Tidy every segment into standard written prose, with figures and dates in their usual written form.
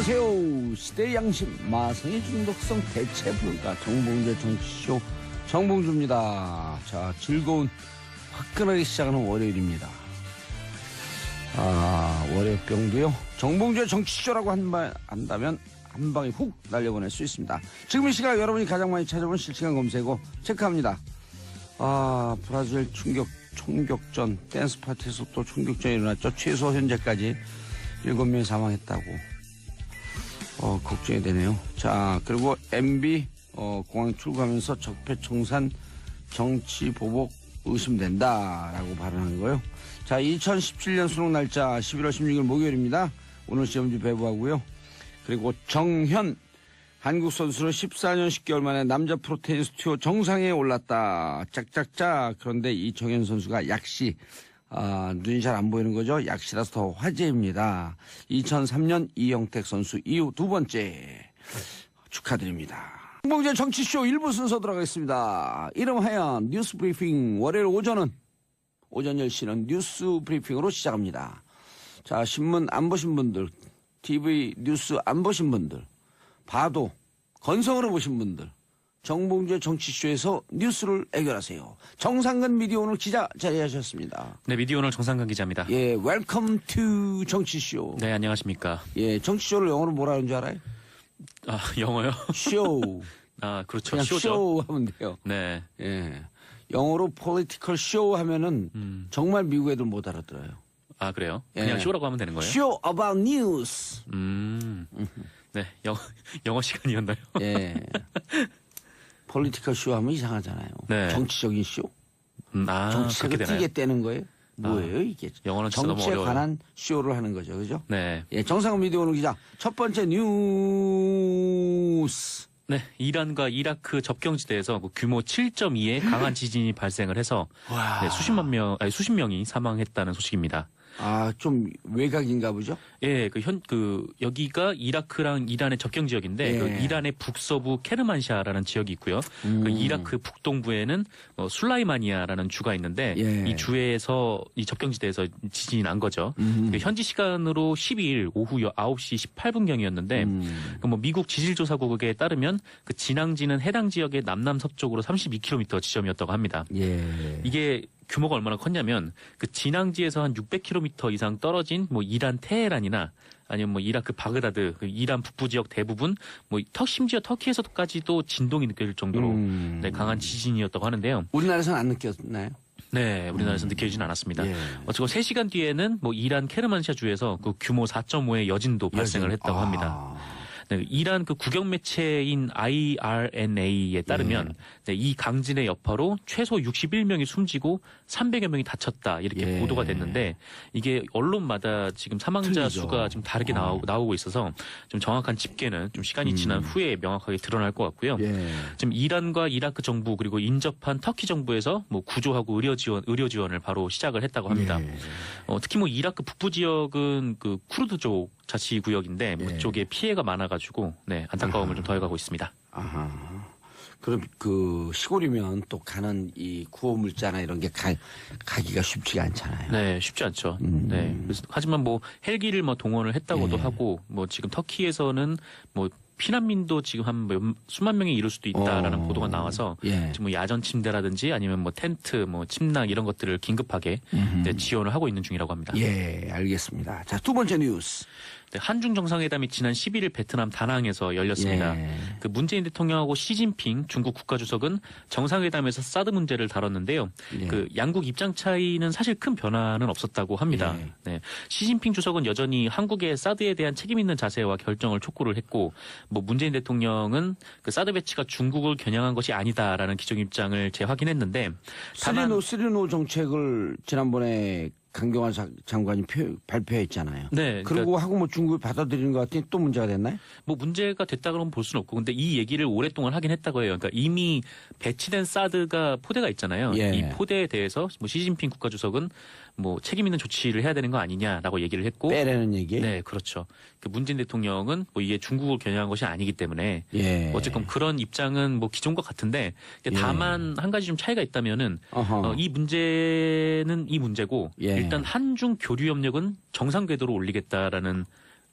안녕하세요. 시대의 양심, 마성의 중독성 대체 불가 정봉주의 정치쇼 정봉주입니다. 자, 즐거운 화끈하게 시작하는 월요일입니다. 월요병도요. 정봉주의 정치쇼라고 한다면 한 방에 훅 날려보낼 수 있습니다. 지금 이 시각 여러분이 가장 많이 찾아본 실시간 검색어 체크합니다. 브라질 총격전, 댄스 파티에서 또 총격전이 일어났죠. 최소 현재까지 7명이 사망했다고. 걱정이 되네요. 자, 그리고 MB, 공항 출국하면서 적폐청산 정치 보복 의심된다라고 발언한 거요. 자, 2017년 수능 날짜 11월 16일 목요일입니다. 오늘 시험지 배부하고요. 그리고 정현, 한국 선수는 14년 10개월 만에 남자 프로테니스 투어 정상에 올랐다. 짝짝짝. 그런데 이 정현 선수가 약시, 눈이 잘 안 보이는 거죠. 약시라서 더 화제입니다. 2003년 이영택 선수 이후 두 번째. 축하드립니다. 정봉주의 정치쇼 1부 순서 들어가겠습니다. 이름하여 뉴스 브리핑. 월요일 오전 10시는 뉴스 브리핑으로 시작합니다. 자, 신문 안 보신 분들, TV 뉴스 안 보신 분들, 봐도 건성으로 보신 분들, 정봉주의 정치쇼에서 뉴스를 해결하세요. 정상근 미디어오늘 기자 자리하셨습니다. 네, 미디어오늘 정상근 기자입니다. 예, 웰컴 투 정치쇼. 네, 안녕하십니까. 예, 정치쇼를 영어로 뭐라 하는 줄 알아요? 영어요? 쇼. 그렇죠. 그냥 쇼죠. 쇼 하면 돼요. 네. 예. 영어로 political show 하면은 정말 미국 애들 못 알아들어요. 그래요? 그냥 예. 쇼라고 하면 되는 거예요? Show about news. 네, 영어 시간이었나요? 예. political show 하면 이상하잖아요. 네. 정치적인 쇼? 그렇게 정치적으로 되나요? 뛰게 떼는 거예요? 뭐예요, 이게? 영어는 진짜 너무 정치에 어려워요. 관한 쇼를 하는 거죠, 그죠? 네. 예, 정상훈 미디어오늘 기자. 첫 번째 뉴스. 네, 이란과 이라크 접경지대에서 규모 7.2의 강한 지진이 발생을 해서 네, 수십 명이 사망했다는 소식입니다. 좀 외곽인가 보죠? 예, 여기가 이라크랑 이란의 접경 지역인데, 예. 이란의 북서부 케르만샤라는 지역이 있고요. 이라크 북동부에는 술라이마니아라는 주가 있는데, 예. 이 주에서, 이 접경지대에서 지진이 난 거죠. 현지 시간으로 12일 오후 9시 18분경이었는데, 미국 지질조사국에 따르면 그 진앙지는 해당 지역의 남남서쪽으로 32km 지점이었다고 합니다. 예. 이게 규모가 얼마나 컸냐면 그 진앙지에서 한 600km 이상 떨어진 이란 테헤란이나 아니면 이라크 바그다드, 이란 북부 지역 대부분 심지어 터키에서까지도 진동이 느껴질 정도로 네, 강한 지진이었다고 하는데요. 우리나라에서는 안 느꼈나요? 네, 우리나라에서 느껴지진 않았습니다. 예. 어쨌건 3시간 뒤에는 이란 케르만샤 주에서 그 규모 4.5의 여진도 발생을 했다고 합니다. 네, 이란 국영 매체인 IRNA에 따르면 네, 이 강진의 여파로 최소 61명이 숨지고 300여 명이 다쳤다 이렇게 보도가 됐는데 이게 언론마다 지금 사망자 틀리죠. 수가 좀 다르게 나오고 있어서 좀 정확한 집계는 좀 시간이 지난 후에 명확하게 드러날 것 같고요. 예. 지금 이란과 이라크 정부 그리고 인접한 터키 정부에서 구조하고 의료 지원을 바로 시작을 했다고 합니다. 예. 특히 이라크 북부 지역은 그 쿠르드족 자치구역인데 예. 그쪽에 피해가 많아가지고 네, 안타까움을 좀 더해가고 있습니다. 그럼 시골이면 또 가는 이 구호물자나 이런 게 가기가 쉽지가 않잖아요. 네, 쉽지 않죠. 네. 하지만 헬기를 동원을 했다고도 예. 하고 지금 터키에서는 피난민도 지금 한 수만 명이 이룰 수도 있다라는 보도가 나와서 예. 지금 야전 침대라든지 아니면 텐트, 침낭 이런 것들을 긴급하게 네, 지원을 하고 있는 중이라고 합니다. 예, 알겠습니다. 자, 두 번째 뉴스. 네, 한중 정상회담이 지난 11일 베트남 다낭에서 열렸습니다. 예. 문재인 대통령하고 시진핑 중국 국가주석은 정상회담에서 사드 문제를 다뤘는데요. 예. 양국 입장 차이는 사실 큰 변화는 없었다고 합니다. 예. 네, 시진핑 주석은 여전히 한국의 사드에 대한 책임 있는 자세와 결정을 촉구를 했고, 문재인 대통령은 그 사드 배치가 중국을 겨냥한 것이 아니다라는 기존 입장을 재확인했는데, 다만 3노 정책을 지난번에 강경화 장관이 발표했잖아요. 네, 그리고 하고 중국이 받아들이는 것 같더니 또 문제가 됐나요? 문제가 됐다고는 볼 수는 없고, 근데 이 얘기를 오랫동안 하긴 했다고 해요. 그러니까 이미 배치된 사드가 포대가 있잖아요. 예. 이 포대에 대해서 시진핑 국가주석은 책임 있는 조치를 해야 되는 거 아니냐라고 얘기를 했고, 빼라는 얘기? 네, 그렇죠. 문재인 대통령은 이게 중국을 겨냥한 것이 아니기 때문에 예. 어쨌건 그런 입장은 기존과 같은데, 다만 한 가지 좀 차이가 있다면은 이 문제는 이 문제고 예. 일단 한중 교류 협력은 정상 궤도로 올리겠다라는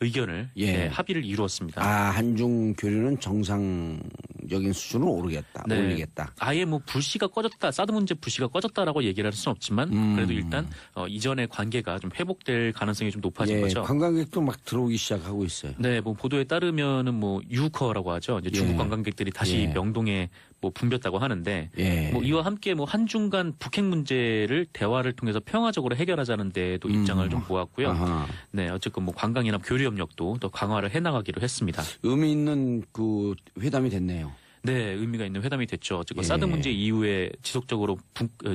의견을 예. 합의를 이루었습니다. 한중 교류는 정상적인 수준으로 오르겠다. 네. 올리겠다. 아예 뭐 불씨가 꺼졌다, 사드 문제 불씨가 꺼졌다라고 얘기를 할 수는 없지만 그래도 일단 이전의 관계가 좀 회복될 가능성이 좀 높아진 거죠. 관광객도 막 들어오기 시작하고 있어요. 네, 뭐 보도에 따르면은 뭐 유커라고 하죠. 이제 중국 관광객들이 다시 명동에 뭐 붐볐다고 하는데 뭐 이와 함께 뭐 한중 간 북핵 문제를 대화를 통해서 평화적으로 해결하자는 데에도 입장을 좀 모았고요. 아하. 네, 어쨌건 뭐 관광이나 교류 협력도 더 강화를 해나가기로 했습니다. 의미 있는 그 회담이 됐네요. 네, 의미가 있는 회담이 됐죠. 어쨌건 사드 문제 이후에 지속적으로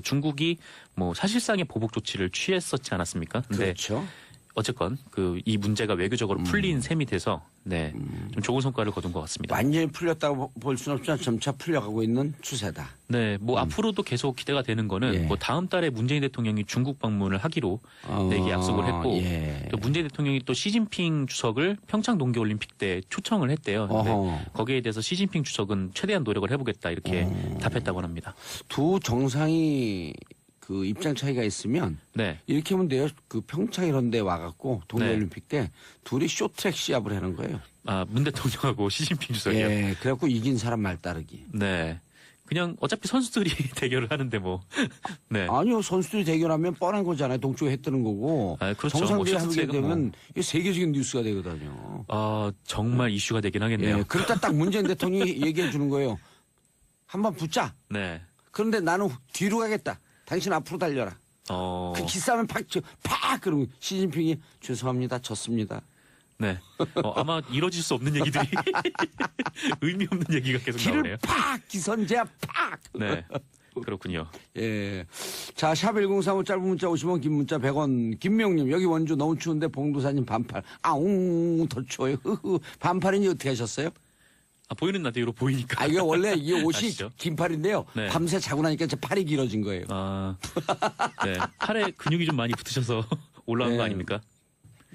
중국이 뭐 사실상의 보복 조치를 취했었지 않았습니까? 근데 그렇죠. 어쨌건 이 문제가 외교적으로 풀린 셈이 돼서 좀 좋은 성과를 거둔 것 같습니다. 완전히 풀렸다고 볼 수는 없지만 점차 풀려가고 있는 추세다. 네, 뭐 앞으로도 계속 기대가 되는 거는 뭐 다음 달에 문재인 대통령이 중국 방문을 하기로 이게 약속을 했고 또 문재인 대통령이 또 시진핑 주석을 평창 동계올림픽 때 초청을 했대요. 근데 거기에 대해서 시진핑 주석은 최대한 노력을 해보겠다 이렇게 답했다고 합니다. 두 정상이 그 입장 차이가 있으면 이렇게 하면 돼요. 그 평창 이런 데 와갖고 동계올림픽 때 둘이 쇼트랙 시합을 하는 거예요. 문 대통령하고 시진핑 주석이요? 예, 그래갖고 이긴 사람 말 따르기. 네. 그냥 어차피 선수들이 대결을 하는데 뭐. 네. 아니요. 선수들이 대결하면 뻔한 거잖아요. 동쪽에 해 뜨는 거고. 그렇죠. 정상들이 뭐 하게 되면 뭐. 이게 세계적인 뉴스가 되거든요. 정말 이슈가 되긴 하겠네요. 예, 그러다 딱 문재인 대통령이 얘기해 주는 거예요. 한번 붙자. 네. 그런데 나는 뒤로 가겠다. 당신 앞으로 달려라. 그 기싸움을 팍 그러고 시진핑이 죄송합니다. 졌습니다. 네. 아마 이뤄질 수 없는 얘기들이 의미 없는 얘기가 계속 나오네요. 길을 팍 기선제압 팍. 네. 그렇군요. 예. 자, 샵 1035 짧은 문자 50원, 긴 문자 100원. 김명님, 여기 원주 너무 추운데 봉도사님 반팔. 더 추워요. 반팔인지 어떻게 하셨어요? 보이는 라디오로 보이니까. 이게 원래 이 옷이 아시죠? 긴 팔인데요. 네. 밤새 자고 나니까 제 팔이 길어진 거예요. 네. 팔에 근육이 좀 많이 붙으셔서 올라온 거 아닙니까?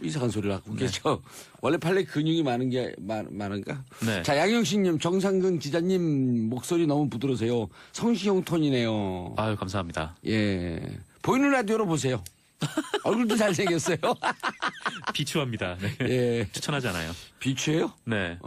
이상한 소리를 하고 계셔. 원래 팔에 근육이 많은가? 네. 자, 양영식님, 정상근 기자님 목소리 너무 부드러우세요. 성시경 톤이네요. 아유, 감사합니다. 예. 보이는 라디오로 보세요. 얼굴도 잘생겼어요. 비추합니다. 네. 예. 추천하지 않아요. 비추예요? 네.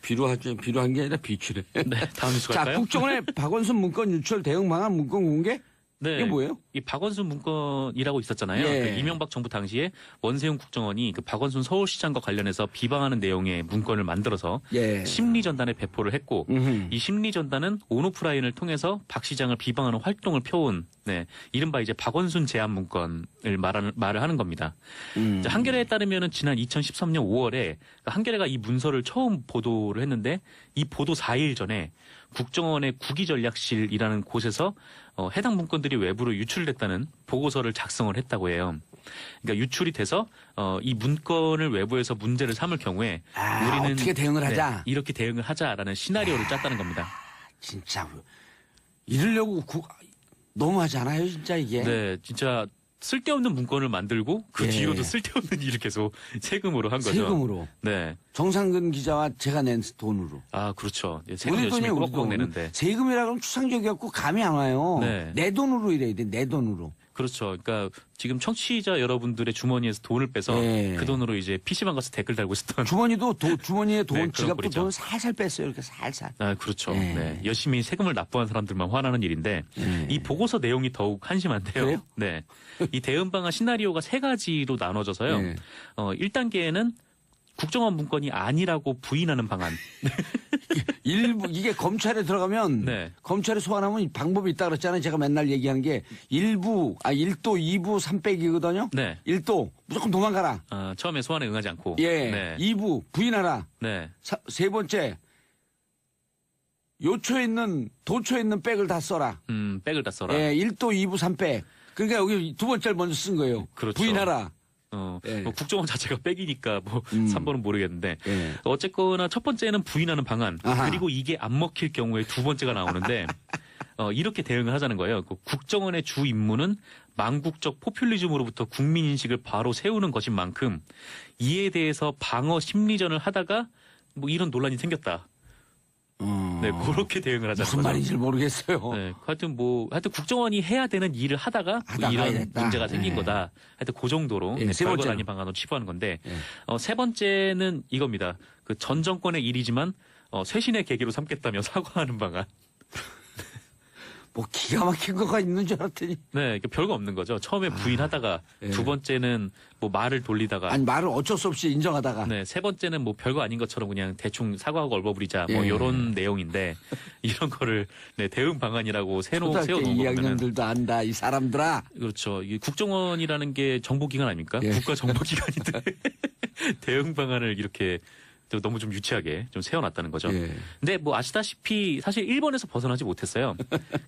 비루한 게 아니라 비추래. 네. 다음 뉴스 자, 갈까요? 국정원의 박원순 문건 유출 대응 방안 문건 공개? 네. 이게 뭐예요? 이 박원순 문건이라고 있었잖아요. 예. 그 이명박 정부 당시에 원세훈 국정원이 그 박원순 서울시장과 관련해서 비방하는 내용의 문건을 만들어서 심리전단에 배포를 했고 이 심리전단은 온오프라인을 통해서 박 시장을 비방하는 활동을 펴온 이른바 이제 박원순 제안 문건을 말을 하는 겁니다. 자, 한겨레에 따르면은 지난 2013년 5월에 한겨레가 이 문서를 처음 보도를 했는데 이 보도 4일 전에 국정원의 국위전략실이라는 곳에서 해당 문건들이 외부로 유출됐다는 보고서를 작성을 했다고 해요. 그러니까 유출이 돼서 이 문건을 외부에서 문제를 삼을 경우에 우리는 어떻게 대응을 하자. 이렇게 대응을 하자라는 시나리오를 짰다는 겁니다. 진짜 이러려고 너무하지 않아요, 진짜 이게? 네, 진짜 쓸데없는 문건을 만들고 그 뒤로도 쓸데없는 일을 계속 세금으로 한 거죠. 세금으로. 네. 정상근 기자와 제가 낸 돈으로. 그렇죠. 세금 열심히 꼬박꼬박 내는데. 세금이라 그러면 추상적이었고 감이 안 와요. 네. 내 돈으로 이래야 돼. 내 돈으로. 그렇죠. 그러니까 지금 청취자 여러분들의 주머니에서 돈을 빼서 그 돈으로 이제 PC방 가서 댓글 달고 있었던. 주머니에 돈, 그런 지갑도 꼴이죠. 돈 살살 뺐어요. 이렇게 살살. 그렇죠. 네. 열심히 세금을 납부한 사람들만 화나는 일인데 이 보고서 내용이 더욱 한심한데요. 그래요? 네. 이 대응 방안 시나리오가 3가지로 나눠져서요. 1단계에는 국정원 문건이 아니라고 부인하는 방안. 일부 이게 검찰에 들어가면 검찰에 소환하면 방법이 있다 그랬잖아요. 제가 맨날 얘기하는 게 1도, 2부, 3빼기거든요. 네. 1도 무조건 도망가라. 처음에 소환에 응하지 않고. 2부 부인하라. 네. 세 번째 도초에 있는 백을 다 써라. 백을 다 써라. 1도, 2부, 3빼. 그러니까 여기 두 번째를 먼저 쓴 거예요. 그렇죠. 부인하라. 뭐 국정원 자체가 백이니까 3번은 모르겠는데 어쨌거나 첫 번째는 부인하는 방안 그리고 이게 안 먹힐 경우에 두 번째가 나오는데 이렇게 대응을 하자는 거예요. 국정원의 주 임무는 망국적 포퓰리즘으로부터 국민인식을 바로 세우는 것인 만큼 이에 대해서 방어 심리전을 하다가 뭐 이런 논란이 생겼다. 네, 그렇게 대응을 하자는 무슨 거죠. 말인지 모르겠어요. 네, 하여튼 국정원이 해야 되는 일을 하다가 뭐 이런 이랬다. 문제가 생긴 네. 거다. 하여튼 그 정도로 예, 세 별거 번째는? 아닌 방안으로 치부하는 건데 예. 세 번째는 이겁니다. 그 전 정권의 일이지만 쇄신의 계기로 삼겠다며 사과하는 방안. 뭐 기가 막힌 거가 있는 줄 알았더니 네, 이게 별거 없는 거죠. 처음에 부인하다가 예. 두 번째는 뭐 말을 돌리다가 아니 말을 어쩔 수 없이 인정하다가 네, 세 번째는 뭐 별거 아닌 것처럼 그냥 대충 사과하고 얼버무리자 뭐 예. 이런 내용인데 이런 거를 네, 대응 방안이라고 초등학교 세워놓은 거면은 2학년들도 안다 이 사람들아. 그렇죠. 이 국정원이라는 게 정보기관 아닙니까? 예. 국가 정보기관인데 대응 방안을 이렇게 너무 좀 유치하게 좀 세워놨다는 거죠. 예. 근데 뭐 아시다시피 사실 일본에서 벗어나지 못했어요.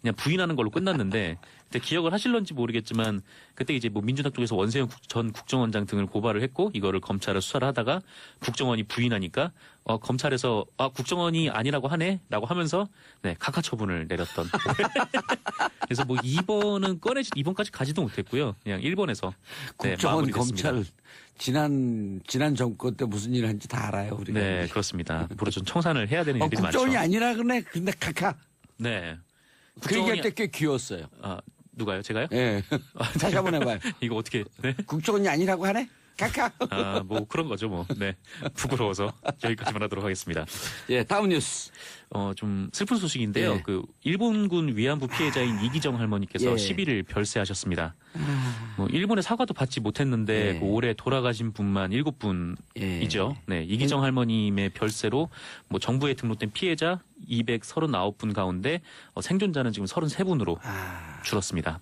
그냥 부인하는 걸로 끝났는데 그때 기억을 하실런지 모르겠지만 그때 이제 뭐 민주당 쪽에서 원세훈 전 국정원장 등을 고발을 했고 이거를 검찰을 수사를 하다가 국정원이 부인하니까 검찰에서 국정원이 아니라고 하네라고 하면서 네, 각하 처분을 내렸던. 그래서 뭐 이번까지 가지도 못했고요. 그냥 일본에서 네, 국정원 마무리됐습니다. 검찰 지난 정권 때 무슨 일을 했는지 다 알아요 우리가. 네, 그렇습니다. 앞으로 좀 청산을 해야 되는 일들이 많죠. 국정원이 아니라 그러네. 근데 카카. 네. 그 얘기할 때 꽤 귀여웠어요. 누가요? 제가요? 예. 다시 한번 해봐요. 이거 어떻게? 네. 국정원이 아니라고 하네. 카카. 뭐 그런 거죠, 뭐. 네. 부끄러워서 여기까지만 하도록 하겠습니다. 예, 다음 뉴스. 좀 슬픈 소식인데요. 예. 그 일본군 위안부 피해자인 이기정 할머니께서 예. 10일을 별세하셨습니다. 뭐 일본의 사과도 받지 못했는데 예. 그 올해 돌아가신 분만 7분이죠. 예. 네, 이기정 할머님의 별세로 뭐 정부에 등록된 피해자 239분 가운데 생존자는 지금 33분으로 줄었습니다.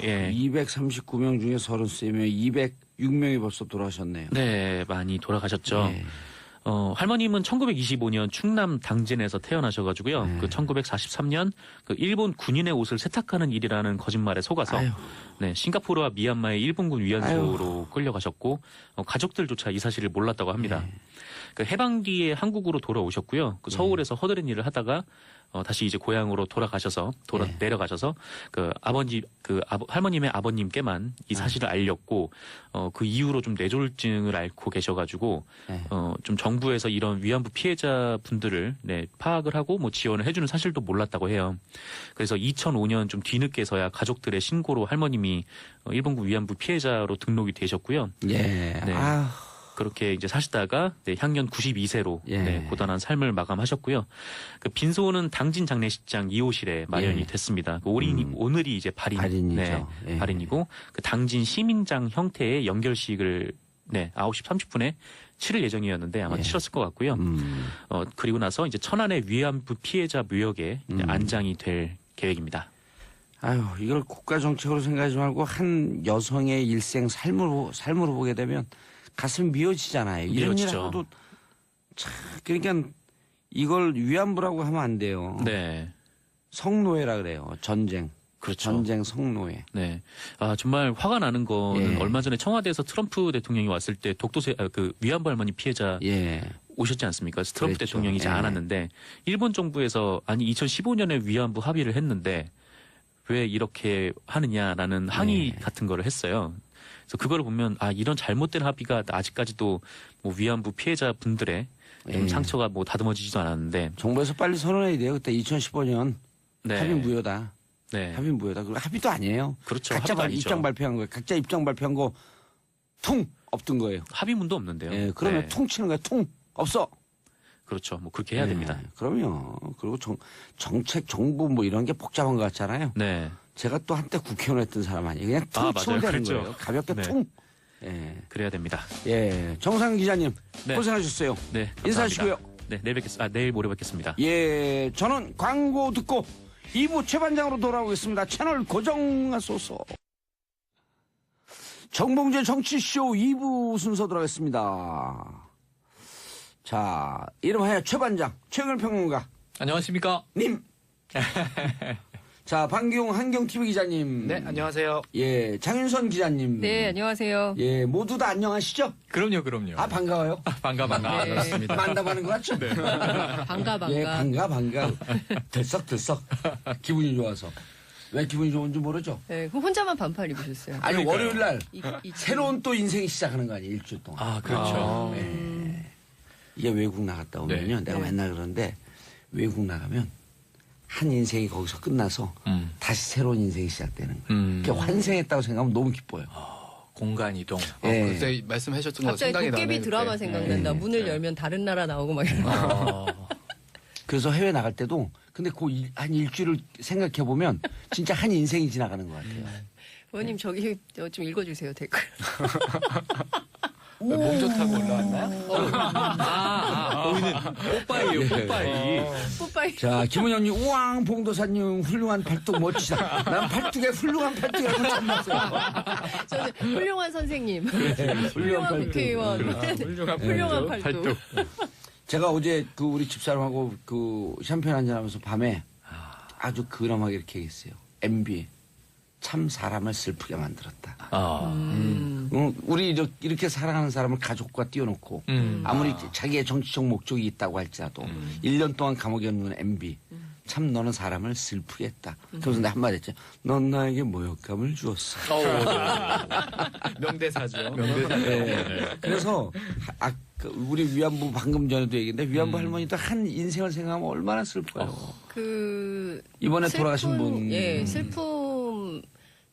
예. 239명 중에 33명, 206명이 벌써 돌아가셨네요. 네, 많이 돌아가셨죠. 네. 할머님은 1925년 충남 당진에서 태어나셔가지고요. 네. 그 1943년 그 일본 군인의 옷을 세탁하는 일이라는 거짓말에 속아서 아유. 네, 싱가포르와 미얀마의 일본군 위안소로 끌려가셨고 가족들조차 이 사실을 몰랐다고 합니다. 네. 그 해방 뒤에 한국으로 돌아오셨고요. 그 서울에서 허드렛 일을 하다가 다시 이제 고향으로 돌아가셔서 네. 내려가셔서 할머님의 아버님께만 이 사실을 알렸고 그 이후로 좀 뇌졸중을 앓고 계셔가지고 네. 좀 정부에서 이런 위안부 피해자 분들을 네, 파악을 하고 뭐 지원을 해주는 사실도 몰랐다고 해요. 그래서 2005년 좀 뒤늦게서야 가족들의 신고로 할머님이 일본군 위안부 피해자로 등록이 되셨고요. 예. 네. 그렇게 이제 사시다가 네, 향년 92세로 예. 네, 고단한 삶을 마감하셨고요. 그 빈소는 당진 장례식장 2호실에 마련이 예. 됐습니다. 오늘이 이제 발인이죠. 네, 예. 발인이고 그 당진 시민장 형태의 연결식을 네, 9시 30분에 치를 예정이었는데 아마 예. 치렀을 것 같고요. 그리고 나서 이제 천안의 위안부 피해자 묘역에 이제 안장이 될 계획입니다. 아유, 이걸 국가 정책으로 생각하지 말고 한 여성의 일생 삶으로 보게 되면 가슴 미어지잖아요. 이런 일 미어지죠. 하고도 참 그러니까 이걸 위안부라고 하면 안 돼요. 네. 성노예라 그래요. 전쟁. 그렇죠. 전쟁 성노예. 네. 정말 화가 나는 거는 예. 얼마 전에 청와대에서 트럼프 대통령이 왔을 때 그 위안부 할머니 피해자 예. 오셨지 않습니까? 그래서 트럼프 그랬죠. 대통령이 이제 예. 안 왔는데 일본 정부에서 2015년에 위안부 합의를 했는데 왜 이렇게 하느냐라는 항의 예. 같은 거를 했어요. 그래서 그거를 보면 이런 잘못된 합의가 아직까지도 뭐 위안부 피해자 분들의 좀 예. 상처가 뭐 다듬어지지도 않았는데 정부에서 빨리 선언해야 돼요. 그때 2015년 네. 합의 무효다. 네. 합의 무효다. 그리고 합의도 아니에요. 그렇죠. 각자 합의도 아니죠. 입장 발표한 거예요. 각자 입장 발표한 거 퉁 없던 거예요. 합의문도 없는데요. 예, 그러면 네. 퉁 치는 거야. 퉁 없어. 그렇죠. 뭐 그렇게 해야 예, 됩니다. 그럼요. 그리고 정책, 정부 뭐 이런 게 복잡한 것 같잖아요. 네. 제가 또 한때 국회의원 했던 사람 아니에요. 그냥 퉁 맞아요. 치면 되는 그렇죠. 거예요. 가볍게 네. 퉁. 예. 그래야 됩니다. 예. 정상 기자님 네. 고생하셨어요. 네. 감사합니다. 인사하시고요. 네, 내일 모레 뵙겠습니다. 예. 저는 광고 듣고 2부 최반장으로 돌아오겠습니다. 채널 고정하소서. 정봉재 정치쇼 2부 순서 들어가겠습니다. 자, 이름하여 최반장, 최근 평론가 안녕하십니까? 님. 자, 방기용 한경TV 기자님. 네, 안녕하세요. 예, 장윤선 기자님. 네, 안녕하세요. 예, 모두 다 안녕하시죠? 그럼요. 반가워요. 반가. 네. 반갑습니다. 만나보는 것 같죠? 반가. 예, 반가. 들썩. 기분이 좋아서. 왜 기분이 좋은지 모르죠? 네, 그럼 혼자만 반팔 입으셨어요. 아니, 그러니까요. 월요일 날 이 새로운 또 인생이 시작하는 거 아니에요, 일주일 동안. 그렇죠. 예. 이게 외국 나갔다 오면요. 네. 내가 네. 맨날 그러는데 외국 나가면 한 인생이 거기서 끝나서 다시 새로운 인생이 시작되는 거예요. 그게 환생했다고 생각하면 너무 기뻐요. 공간 이동. 예. 그때 말씀하셨던 거 갑자기 생각이 나네. 도깨비 드라마 그때. 생각난다. 네. 문을 열면 다른 나라 나오고 막 이런. 그래서 해외 나갈 때도 근데 한 일주일을 생각해 보면 진짜 한 인생이 지나가는 것 같아요. 부모님 저기 좀 읽어주세요 댓글. 몸 좋다고 올라왔나요? 보이는 뽀빠이요, 뽀빠이. 뽀빠이. 자, 김은영님, 우왕, 봉도사님, 훌륭한 팔뚝 멋지다. 난 팔뚝에 훌륭한 팔뚝이라고 참았어요. 저는 훌륭한 선생님. 훌륭한 훌륭한 팔뚝. 국회의원. 훌륭한 팔뚝. 제가 어제 우리 집사람하고 샴페인 한잔하면서 밤에 아주 근엄하게 이렇게 얘기했어요. MB, 참 사람을 슬프게 만들었다. 우리 이렇게 사랑하는 사람을 가족과 띄워놓고 아무리 자기의 정치적 목적이 있다고 할지라도 1년 동안 감옥에 넣는 MB 참 너는 사람을 슬프게 했다. 그래서 내가 한마디 했죠. 넌 나에게 모욕감을 주었어. 명대사죠. 네. 그래서 우리 위안부 방금 전에도 얘기했는데 위안부 할머니도 한 인생을 생각하면 얼마나 슬퍼요. 이번에 돌아가신 분. 예, 슬픔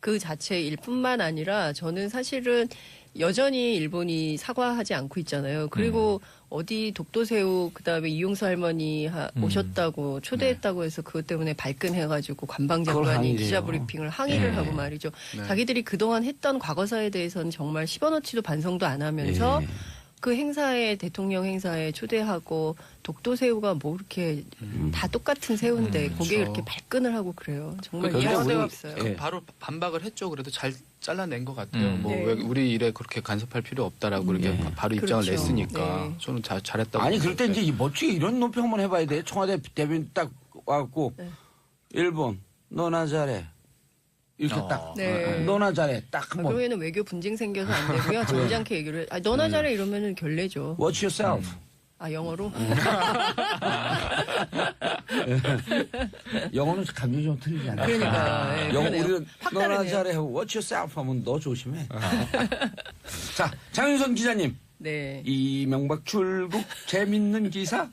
그 자체일 뿐만 아니라 저는 사실은 여전히 일본이 사과하지 않고 있잖아요. 그리고 어디 독도새우 그다음에 이용수 할머니 오셨다고 초대했다고 해서 그것 때문에 발끈해가지고 그걸 관방장관이 항의래요. 기자 브리핑을 항의를 하고 말이죠. 자기들이 그동안 했던 과거사에 대해서는 정말 10원어치도 반성도 안 하면서 예. 그 행사에 대통령 행사에 초대하고 독도새우가 뭐 이렇게 다 똑같은 새우인데 거기에 그렇죠. 이렇게 발끈을 하고 그래요. 정말 그러니까 이해할 수가 우리- 없어요. 예. 바로 반박을 했죠. 그래도 잘 잘라낸 것 같아요. 뭐 네. 왜 우리 일에 그렇게 간섭할 필요 없다고 이렇게 바로 입장을 그렇죠. 냈으니까 네. 저는 잘했다고. 아니 그럴 때 생각해요. 이제 멋지게 이런 논평 한번 해봐야 돼. 청와대 대변인 딱 와갖고 네. 일본 너나 잘해 이렇게 딱 네. 너나 잘해 딱 한번 그러면은 외교 분쟁 생겨서 안 되고요. 점잖게 얘기를. 너나 잘해 이러면은 결례죠. Watch yourself. 아 영어로? 영어는 감정이 좀 틀리잖아. 그러니까. 예, 영어 그러네요. 우리는 확 너나 다르네요. 잘해 Watch yourself 하면 너 조심해. 자 장윤선 기자님 네. 이명박 출국 재밌는 기사.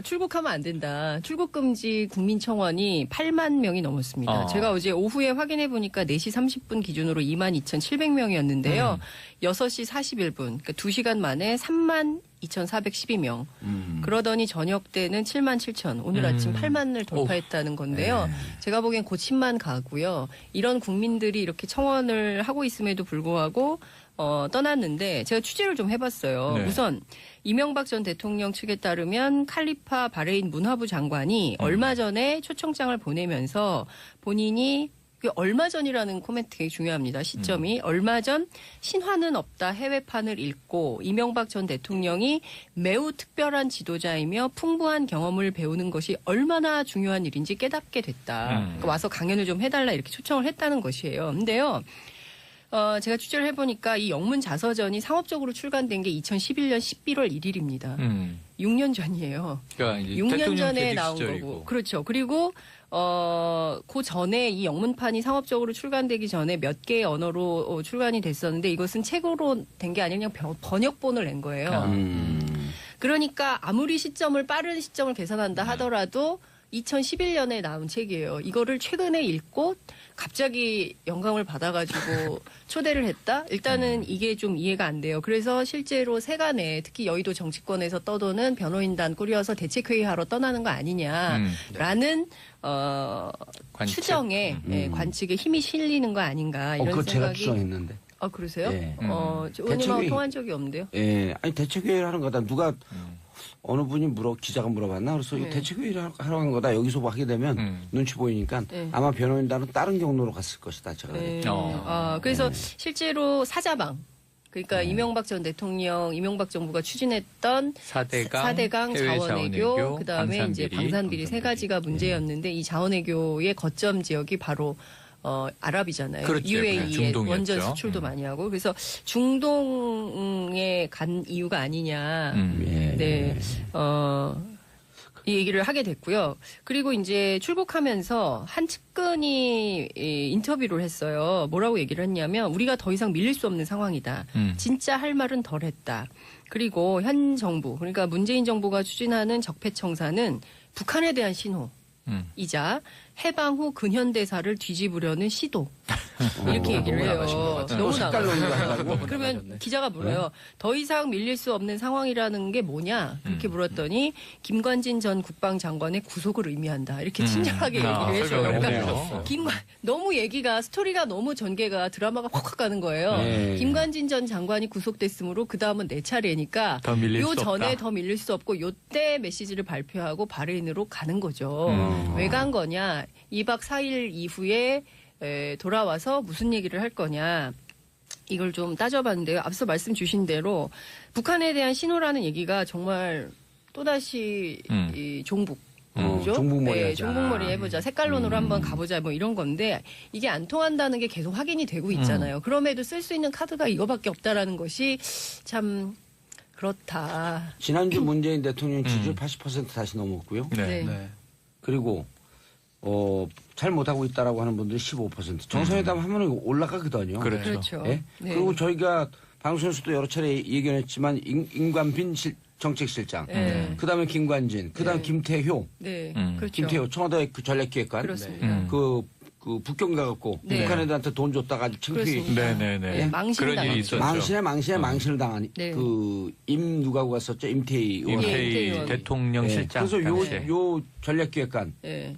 출국하면 안 된다. 출국 금지 국민청원이 8만 명이 넘었습니다. 제가 어제 오후에 확인해 보니까 4시 30분 기준으로 22,700명이었는데요. 6시 41분, 그러니까 2시간 만에 3만 2,412명. 그러더니 저녁 때는 7만 7천. 오늘 아침 8만을 돌파했다는 건데요. 제가 보기엔 곧 10만 가고요. 이런 국민들이 이렇게 청원을 하고 있음에도 불구하고 떠났는데 제가 취재를 좀 해봤어요. 네. 우선 이명박 전 대통령 측에 따르면 칼리파 바레인 문화부 장관이 얼마 전에 초청장을 보내면서 본인이 얼마 전이라는 코멘트 되게 중요합니다. 시점이 얼마 전 신화는 없다 해외판을 읽고 이명박 전 대통령이 매우 특별한 지도자이며 풍부한 경험을 배우는 것이 얼마나 중요한 일인지 깨닫게 됐다. 그러니까 와서 강연을 좀 해달라 이렇게 초청을 했다는 것이에요. 근데요. 제가 취재를 해보니까 이 영문 자서전이 상업적으로 출간된 게 2011년 11월 1일입니다. 6년 전이에요. 그러니까 이제 6년 대통령 전에 재직 나온 시절이고. 거고. 그렇죠. 그리고 그 전에 이 영문판이 상업적으로 출간되기 전에 몇 개의 언어로 출간이 됐었는데 이것은 책으로 된 게 아니라 그냥 번역본을 낸 거예요. 그러니까 아무리 빠른 시점을 계산한다 하더라도 2011년에 나온 책이에요. 이거를 최근에 읽고 갑자기 영감을 받아가지고 초대를 했다? 일단은 이게 좀 이해가 안 돼요. 그래서 실제로 세간에 특히 여의도 정치권에서 떠도는 변호인단 꾸려서 대책회의하러 떠나는 거 아니냐라는 관측. 추정에 관측에 힘이 실리는 거 아닌가 이런 그거 제가 생각이. 추정했는데. 아 그러세요? 예. 의원님하고 대책회의. 통한 적이 없는데요. 예, 아니 대책회의를 하는 거다. 누가 어느 분이 기자가 물어봤나? 그래서 네. 이 대책회의를 하러 간 거다. 여기서 뭐 하게 되면 눈치 보이니까 네. 아마 변호인단은 다른 경로로 갔을 것이다. 제가 네. 그랬죠. 그래서 실제로 사자방. 그러니까 이명박 전 대통령, 이명박 정부가 추진했던 4대강 해외 자원외교, 그다음에 이제 방산비리 세 가지가 네. 문제였는데 이 자원외교의 거점 지역이 바로 아랍이잖아요. 그렇죠. 네, UAE에 중동이었죠. 원전 수출도 많이 하고 그래서 중동에 간 이유가 아니냐. 예. 네. 이 얘기를 하게 됐고요. 그리고 이제 출국하면서 한 측근이 인터뷰를 했어요. 뭐라고 얘기를 했냐면 우리가 더 이상 밀릴 수 없는 상황이다. 진짜 할 말은 덜 했다. 그리고 현 정부, 그러니까 문재인 정부가 추진하는 적폐청산은 북한에 대한 신호이자 해방 후 근현대사를 뒤집으려는 시도. 이렇게 얘기를 너무 해요. 나가신 것 같아요. 너무 색깔로 나가요. 한다고? 그러면 기자가 물어요. 더 이상 밀릴 수 없는 상황이라는 게 뭐냐? 그렇게 물었더니 김관진 전 국방장관의 구속을 의미한다. 이렇게 친절하게 얘기를 해줘요. 설명을 그러니까 해주셨어. 너무 얘기가 스토리가 너무 전개가 드라마가 확확 가는 거예요. 네. 김관진 전 장관이 구속됐으므로 그 다음은 내 차례니까 더 밀릴 요 수 전에 없다. 더 밀릴 수 없고 요때 메시지를 발표하고 바레인으로 가는 거죠. 왜 간 거냐? 2박 4일 이후에 돌아와서 무슨 얘기를 할 거냐. 이걸 좀 따져봤는데요. 앞서 말씀 주신 대로 북한에 대한 신호라는 얘기가 정말 또다시 이 종북. 그죠? 종북머리 네, 하자. 종북머리 해보자. 색깔론으로 한번 가보자. 뭐 이런 건데 이게 안 통한다는 게 계속 확인이 되고 있잖아요. 그럼에도 쓸 수 있는 카드가 이거밖에 없다라는 것이 참 그렇다. 지난주 문재인 대통령 지지율 80% 다시 넘었고요. 네. 네. 그리고 잘 못하고 있다라고 하는 분들이 15%. 정상회담 하면 올라가거든요. 그렇죠. 그렇죠. 예? 네. 그리고 저희가 방송에서도 여러 차례 얘기했지만 임관빈 정책실장, 네. 그다음에 김관진, 그다음에 네. 김태효, 네, 그렇죠. 김태효 청와대 그 전략기획관, 그렇습니다. 그 북경 가갖고 네. 북한 애들한테 돈 줬다가 아주 창피해. 그렇습니다. 네네네. 네, 망신 그런 일이 당했죠. 있었죠. 망신을 당한 네. 누가 갔었죠? 임태희 의원. 임태희 임태희 대통령 예. 실장 그래서 당시에. 요 전략기획관 네.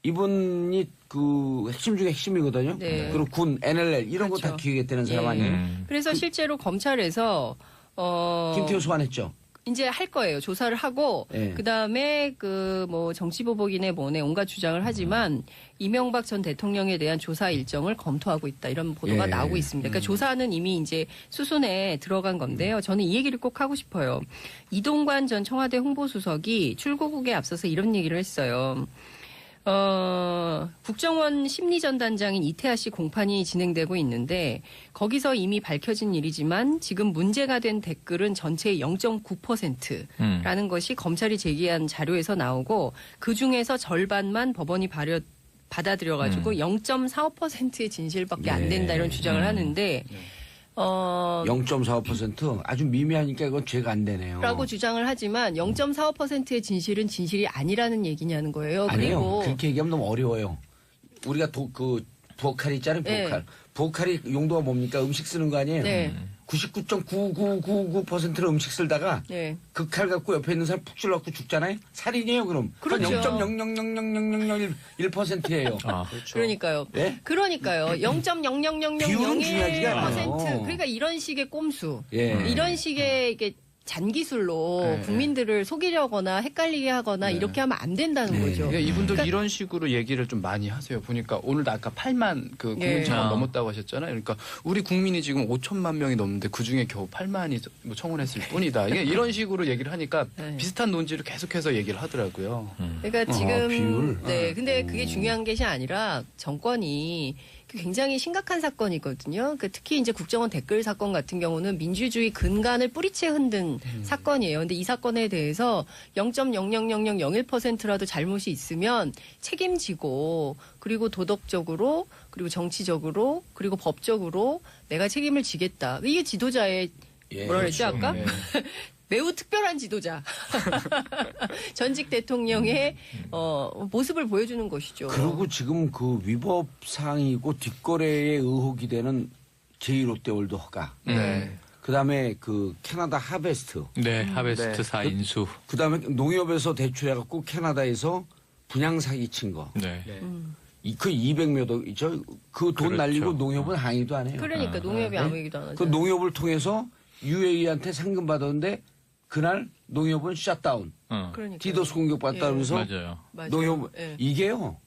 이분이 그 핵심 중에 핵심이거든요. 네. 그리고 군, NLL 이런 거 다 그렇죠. 기획했다는 사람 예. 아니에요? 그래서 실제로 검찰에서 김태효 소환했죠. 이제 할 거예요. 조사를 하고 예. 그다음에 그 뭐 정치보복이네 뭐네 온갖 주장을 하지만 이명박 전 대통령에 대한 조사 일정을 검토하고 있다. 이런 보도가 예. 나오고 있습니다. 그러니까 조사는 이미 이제 수순에 들어간 건데요. 저는 이 얘기를 꼭 하고 싶어요. 이동관 전 청와대 홍보수석이 출고국에 앞서서 이런 얘기를 했어요. 국정원 심리전단장인 이태하 씨 공판이 진행되고 있는데 거기서 이미 밝혀진 일이지만 지금 문제가 된 댓글은 전체의 0.9%라는 것이 검찰이 제기한 자료에서 나오고 그중에서 절반만 법원이 받아들여가지고 0.45%의 진실밖에 안 된다 이런 주장을 하는데 0.45% 아주 미미하니까 이건 죄가 안 되네요. 라고 주장을 하지만 0.45%의 진실은 진실이 아니라는 얘기냐는 거예요. 아니에요. 그리고 그렇게 얘기하면 너무 어려워요. 우리가 부엌칼 있잖아요. 부엌칼. 네. 부엌칼이 용도가 뭡니까? 음식 쓰는 거 아니에요? 네. 99.9999%를 음식 쓸다가 네. 그 칼 갖고 옆에 있는 사람 푹 찔러갖고 죽잖아요. 살인이에요, 그럼. 그렇죠. 0.0000001%예요. 그러니까요. 네? 그러니까요. 비율은 중요하지가 않아요. 0.0001%. 그러니까 이런 식의 꼼수. 예. 이런 식의 이게 잔기술로 네. 국민들을 속이려거나 헷갈리게 하거나 이렇게 하면 안 된다는 거죠. 그러니까 이분들 그러니까- 이런 식으로 얘기를 좀 많이 하세요. 보니까 오늘도 아까 8만 그 예. 국민 청원 아. 넘었다고 하셨잖아요. 그러니까 우리 국민이 지금 5천만 명이 넘는데 그 중에 겨우 8만이 뭐 청원했을 뿐이다. 이게 이런 식으로 얘기를 하니까 네. 비슷한 논지를 계속해서 얘기를 하더라고요. 그러니까 지금 비율? 네, 근데 그게 중요한 것이 아니라 정권이 굉장히 심각한 사건이거든요. 그러니까 특히 이제 국정원 댓글 사건 같은 경우는 민주주의 근간을 뿌리채 흔든 사건이에요. 근데 이 사건에 대해서 0.00001%라도 잘못이 있으면 책임지고 그리고 도덕적으로 그리고 정치적으로 그리고 법적으로 내가 책임을 지겠다. 이게 지도자의 예, 뭐라 그랬지 그렇죠. 아까? 네. 매우 특별한 지도자. 전직 대통령의 모습을 보여주는 것이죠. 그리고 지금 그 위법 사항이고 뒷거래의 의혹이 되는 제2롯데월드 허가. 네. 그다음에 그 캐나다 하베스트. 네, 하베스트 네. 4인수. 그다음에 농협에서 대출해갖고 캐나다에서 분양 사기 친 거. 네. 네. 그 200몇 억, 그 돈 그렇죠. 날리고 농협은 항의도 안 해요. 그러니까 농협이 네? 아무 얘기도 안 하죠. 그 농협을 통해서 UAE한테 상금 받았는데 그날 농협은 샷다운. 그러니까 디도스 공격 받다면서 맞아요. 농협 예. 이게요.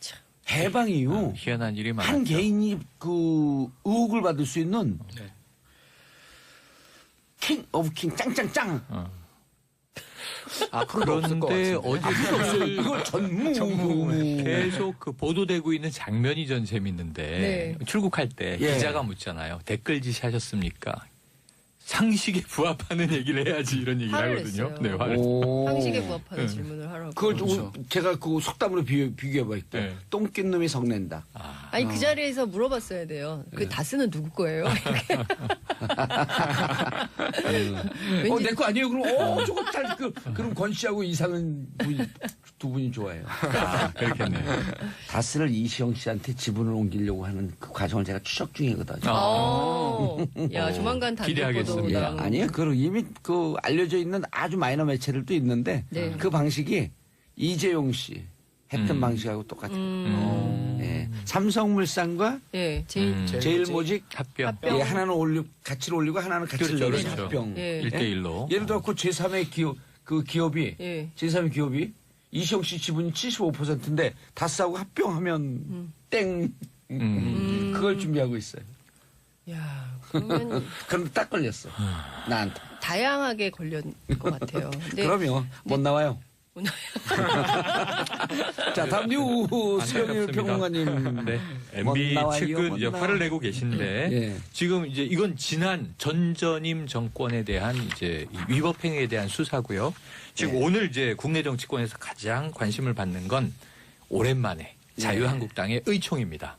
참. 해방 이후 희한한 일이 많았죠. 한 개인이 그 의혹을 받을 수 있는 네. 킹 오브 킹 짱짱짱. 앞으로도 없을 것 그런데 같은데. 어제 이거 전무. 계속 그 보도되고 있는 장면이 전 재밌는데 네. 출국할 때 예. 기자가 묻잖아요. 댓글 지시하셨습니까? 상식에 부합하는 얘기를 해야지 이런 얘기를 화를 하거든요. 냈어요. 네, 화를. 오. 상식에 부합하는 질문을 하라고. 그걸 그렇죠. 제가 그 속담으로 비교해볼게요. 네. 똥낀 놈이 성낸다. 아니 그 자리에서 물어봤어야 돼요. 그 다스는 누구 거예요? 왠지 내 거 아니에요? 그럼, 저거 그럼 권 씨하고 이상은 두 분이 좋아해요. 그렇겠네. 다스를 이시영 씨한테 지분을 옮기려고 하는 그 과정을 제가 추적 중이거든요. 야 조만간 단독 기대하겠습니다. 보도가 아니에요. 이미 알려져 있는 아주 마이너 매체들도 있는데 네. 그 방식이 이재용 씨 했던 방식하고 똑같아요. 예. 삼성물산과 예, 제일 제일모직 합병. 예, 하나는 가치를 올리고 하나는 가치를 그렇죠, 내리는 그렇죠. 합병. 예. 1대1로. 예를 들어 그 제3의 기업이 예. 제3의 기업이 이시영 씨 지분이 75%인데 다스하고 합병하면 땡. 그걸 준비하고 있어요. 야 그러면 그런데 딱 걸렸어. 나한테. 다양하게 걸렸 것 같아요. 근데 그러면 못 나와요. 오늘 자, 다음 뉴 수영일 안타깝습니다. 평론가님. 네. 못 MB 나와요, 측은 못 이제 나와. 화를 내고 계신데 예. 지금 이제 이건 지난 전전임 정권에 대한 이제 이 위법 행위에 대한 수사고요. 지금 예. 오늘 이제 국내 정치권에서 가장 관심을 받는 건 오랜만에 자유한국당의 의총입니다.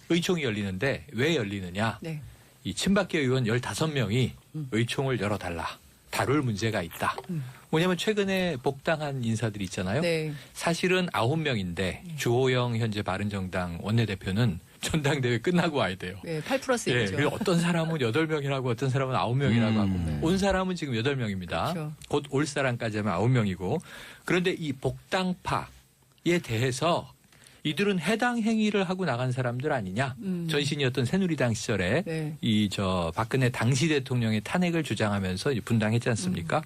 의총이 열리는데 왜 열리느냐? 네. 이 친박계 의원 15명이 의총을 열어달라. 다룰 문제가 있다. 뭐냐면 최근에 복당한 인사들이 있잖아요. 네. 사실은 9명인데 주호영 현재 바른정당 원내대표는 전당대회 끝나고 와야 돼요. 네, 8+1이죠. 예, 그리고 어떤 사람은 8명이라고 어떤 사람은 9명이라고 하고 온 사람은 지금 8명입니다. 그렇죠. 곧 올 사람까지 하면 9명이고 그런데 이 복당파에 대해서 이들은 해당 행위를 하고 나간 사람들 아니냐. 전신이었던 새누리당 시절에 네. 박근혜 당시 대통령의 탄핵을 주장하면서 분당했지 않습니까?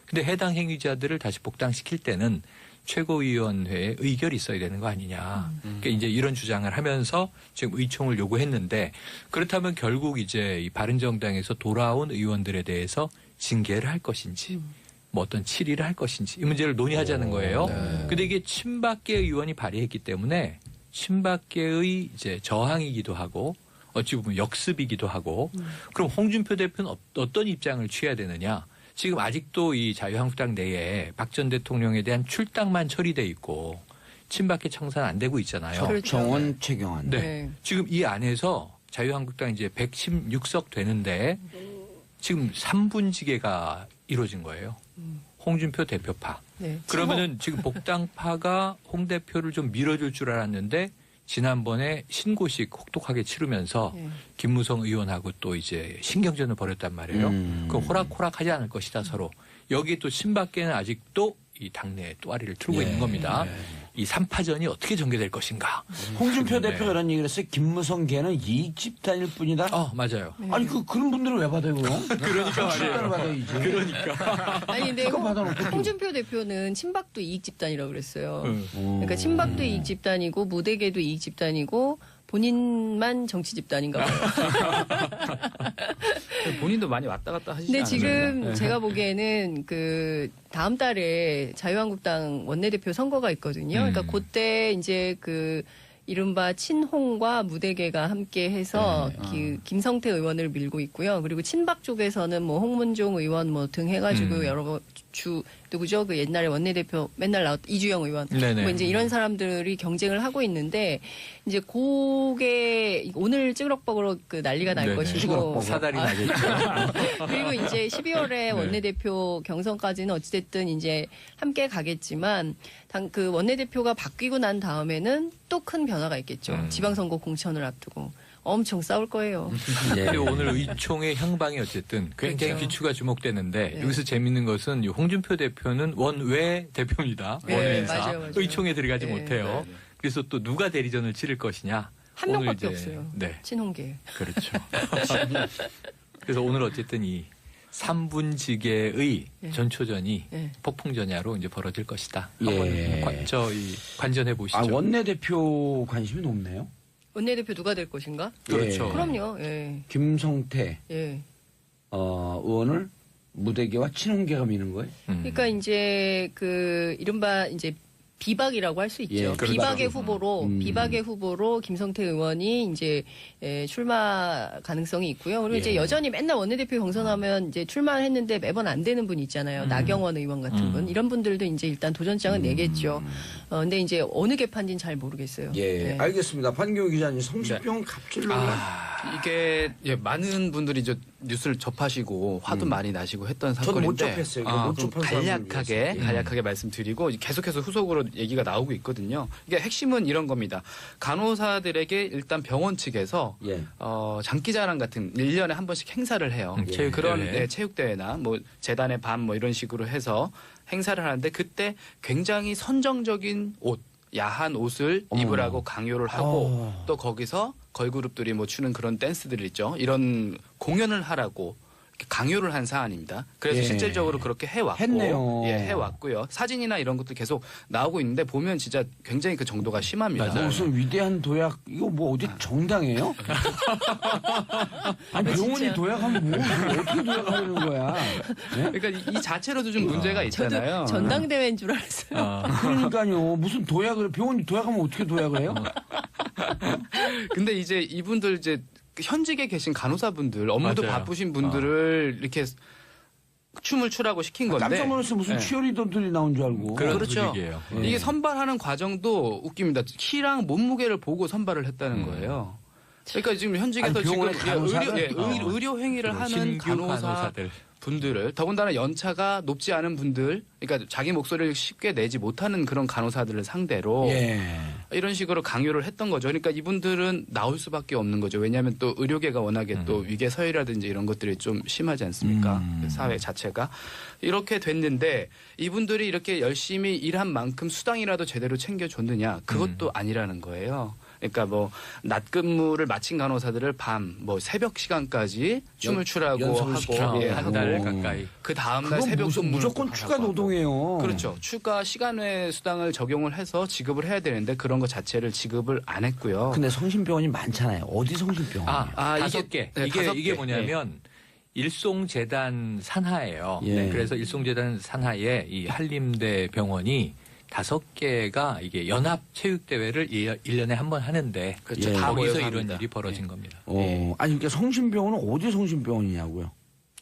근데 해당 행위자들을 다시 복당시킬 때는 최고위원회에 의결이 있어야 되는 거 아니냐. 그러니까 이제 이런 주장을 하면서 지금 의총을 요구했는데 그렇다면 결국 이제 이 바른정당에서 돌아온 의원들에 대해서 징계를 할 것인지 뭐 어떤 치리를 할 것인지 이 문제를 논의하자는 거예요. 근데 이게 친박계 의원이 발의했기 때문에 친박계의 이제 저항이기도 하고 어찌 보면 역습이기도 하고 그럼 홍준표 대표는 어떤 입장을 취해야 되느냐. 지금 아직도 이 자유한국당 내에 박 전 대통령에 대한 출당만 처리돼 있고 친박계 청산 안 되고 있잖아요. 그렇죠. 정원 최경환. 네. 네. 지금 이 안에서 자유한국당 이제 116석 되는데 지금 3분지계가 이루어진 거예요. 홍준표 대표파. 네. 그러면은 지금 복당파가 홍 대표를 좀 밀어줄 줄 알았는데 지난번에 신고식 혹독하게 치르면서 네. 김무성 의원하고 또 이제 신경전을 벌였단 말이에요. 그 호락호락하지 않을 것이다 서로. 여기 또 친박계는 아직도 이 당내에 또아리를 틀고 있는 겁니다. 이 3파전이 어떻게 전개될 것인가. 홍준표 네. 대표가 이런 얘기를 했어요. 김무성 걔는 이익 집단일 뿐이다. 맞아요. 아니 그런 분들은 왜 받아요? 그러니까 집단을 말이에요. 받아야지. 그러니까. 아니 근데 그거 받아놓고 홍준표 대표는 친박도 이익 집단이라고 그랬어요. 응. 그러니까 친박도 이익 집단이고 무대계도 이익 집단이고 본인만 정치 집단인가 봐요. 본인도 많이 왔다 갔다 하시지 근데 않나요? 지금 제가 보기에는 그 다음 달에 자유한국당 원내대표 선거가 있거든요. 그러니까 그때 이제 그 이른바 친홍과 무대계가 함께 해서 김성태 의원을 밀고 있고요. 그리고 친박 쪽에서는 뭐 홍문종 의원 뭐 등 해가지고 여러 누구죠? 그 옛날에 원내대표 맨날 나왔 이주영 의원. 네네. 뭐 이제 이런 사람들이 경쟁을 하고 있는데 이제 그게 오늘 찌그럭버그럭 그 난리가 날 네네. 것이고 사달이 나겠죠. 그리고 이제 12월에 원내대표 경선까지는 어찌됐든 이제 함께 가겠지만 그 원내대표가 바뀌고 난 다음에는 또 큰 변화가 있겠죠. 지방선거 공천을 앞두고 엄청 싸울 거예요. 그리고 오늘 의총의 향방이 어쨌든 굉장히 그렇죠. 귀추가 주목되는데 네. 여기서 재밌는 것은 이 홍준표 대표는 원외 대표입니다. 네, 원외인사. 맞아요. 의총에 들어가지 네. 못해요. 그래서 또 누가 대리전을 치를 것이냐. 한 오늘 명밖에 이제, 없어요. 네, 친홍계. 그렇죠. 그래서 오늘 어쨌든 이 3분지계의 네. 전초전이 네. 폭풍전야로 이제 벌어질 것이다. 예. 한번 관전해 보시죠. 원내대표 관심이 높네요. 원내대표 누가 될 것인가? 그렇죠. 그럼요. 예. 김성태 예. 의원을 무대계와 친홍계가 미는 거예요. 그러니까 이제 그 이른바 이제 비박이라고 할 수 있죠. 예, 그렇죠. 비박의 후보로 김성태 의원이 이제 출마 가능성이 있고요. 그리고 이제 여전히 맨날 원내대표 경선하면 이제 출마를 했는데 매번 안 되는 분 있잖아요. 나경원 의원 같은 분. 이런 분들도 이제 일단 도전장은 내겠죠. 근데 이제 어느 개판인지는 잘 모르겠어요. 예, 네. 알겠습니다. 판교 기자님, 성심병 갑질로. 이게 많은 분들이 이제 뉴스를 접하시고 화도 많이 나시고 했던 저도 사건인데 못 접했어요. 못 그럼 접한 사람을 간략하게 말씀드리고 계속해서 후속으로 얘기가 나오고 있거든요. 이게 핵심은 이런 겁니다. 간호사들에게 일단 병원 측에서 예. 장기자랑 같은 1년에 한 번씩 행사를 해요. 체육대회. 그런 체육대회나 뭐 재단의 밤 뭐 이런 식으로 해서 행사를 하는데 그때 굉장히 선정적인 옷, 야한 옷을 입으라고 강요를 하고 또 거기서 걸그룹들이 뭐 추는 그런 댄스들 있죠. 이런 공연을 하라고 이렇게 강요를 한 사안입니다. 그래서 예. 실질적으로 그렇게 해왔고, 했네요. 해왔고요. 사진이나 이런 것도 계속 나오고 있는데 보면 진짜 굉장히 그 정도가 심합니다. 맞아요. 무슨 위대한 도약, 이거 뭐 어디 정당이에요? 아니, 병원이 진짜. 도약하면 뭐, 어떻게 도약하려는 거야? 예? 그러니까 이 자체로도 좀 문제가 있잖아요. 저도 전당대회인 줄 알았어요. 그러니까요. 무슨 도약을, 병원이 도약하면 어떻게 도약을 해요? 근데 이제 이분들 이제 현직에 계신 간호사분들 업무도 맞아요. 바쁘신 분들을 이렇게 춤을 추라고 시킨 건데 깜짝 놀랐어. 무슨 네. 치어리더들이 나온 줄 알고. 그런 그렇죠. 분위기예요. 이게 선발하는 과정도 웃깁니다. 키랑 몸무게를 보고 선발을 했다는 거예요. 그러니까 지금 현직에서 아니, 지금 병원의 간호사를? 의료 행위를 하는 신규 간호사들 분들을 더군다나 연차가 높지 않은 분들, 그러니까 자기 목소리를 쉽게 내지 못하는 그런 간호사들을 상대로 예. 이런 식으로 강요를 했던 거죠. 그러니까 이분들은 나올 수밖에 없는 거죠. 왜냐하면 또 의료계가 워낙에 또 위계 서열이라든지 이런 것들이 좀 심하지 않습니까? 그 사회 자체가. 이렇게 됐는데 이분들이 이렇게 열심히 일한 만큼 수당이라도 제대로 챙겨줬느냐? 그것도 아니라는 거예요. 그러니까 뭐 낮 근무를 마친 간호사들을 밤 뭐 새벽 시간까지 춤을 추라고 연속시키라고 하고 한 달 가까이. 그 다음 날 그건 새벽 근무를 무조건 또 추가 하라고 하고. 노동이에요. 그렇죠. 추가 시간외 수당을 적용을 해서 지급을 해야 되는데 그런 것 자체를 지급을 안 했고요. 근데 성심병원이 많잖아요. 어디 성심병원? 다섯 개. 네, 다섯 이게 개. 뭐냐면 일송재단 산하예요. 예. 네, 그래서 일송재단 산하에 이 한림대 병원이 5개가 이게 연합 체육대회를 1년에 한 번 하는데 그렇죠. 예. 다 거기서 모여서 이런 합니다. 일이 벌어진 겁니다. 아니, 그러니까 성심병원은 어디 성심병원이냐고요?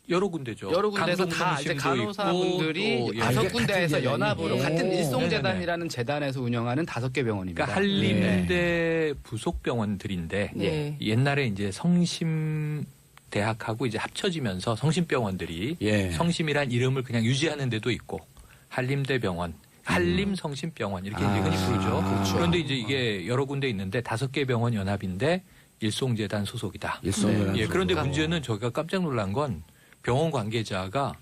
여러 군데죠. 여러 군데에서 강동 다 이제 중심도 간호사분들이 있고, 또, 예. 아, 다섯 이게 군데에서 같은 연합으로 재단이에요? 같은 오. 일송재단이라는 재단에서 운영하는 5개 병원입니다. 그러니까 한림대 부속 병원들인데 네. 옛날에 이제 성심 대학하고 이제 합쳐지면서 성심병원들이 예. 성심이란 이름을 그냥 유지하는 데도 있고 한림대 병원, 한림성심병원 이렇게 이제 흔히 부르죠. 그렇죠. 그런데 이제 이게 여러 군데 있는데 5개 병원 연합인데 일송재단 소속이다. 일송재단 예, 그런데 소속. 문제는 저희가 깜짝 놀란 건 병원 관계자가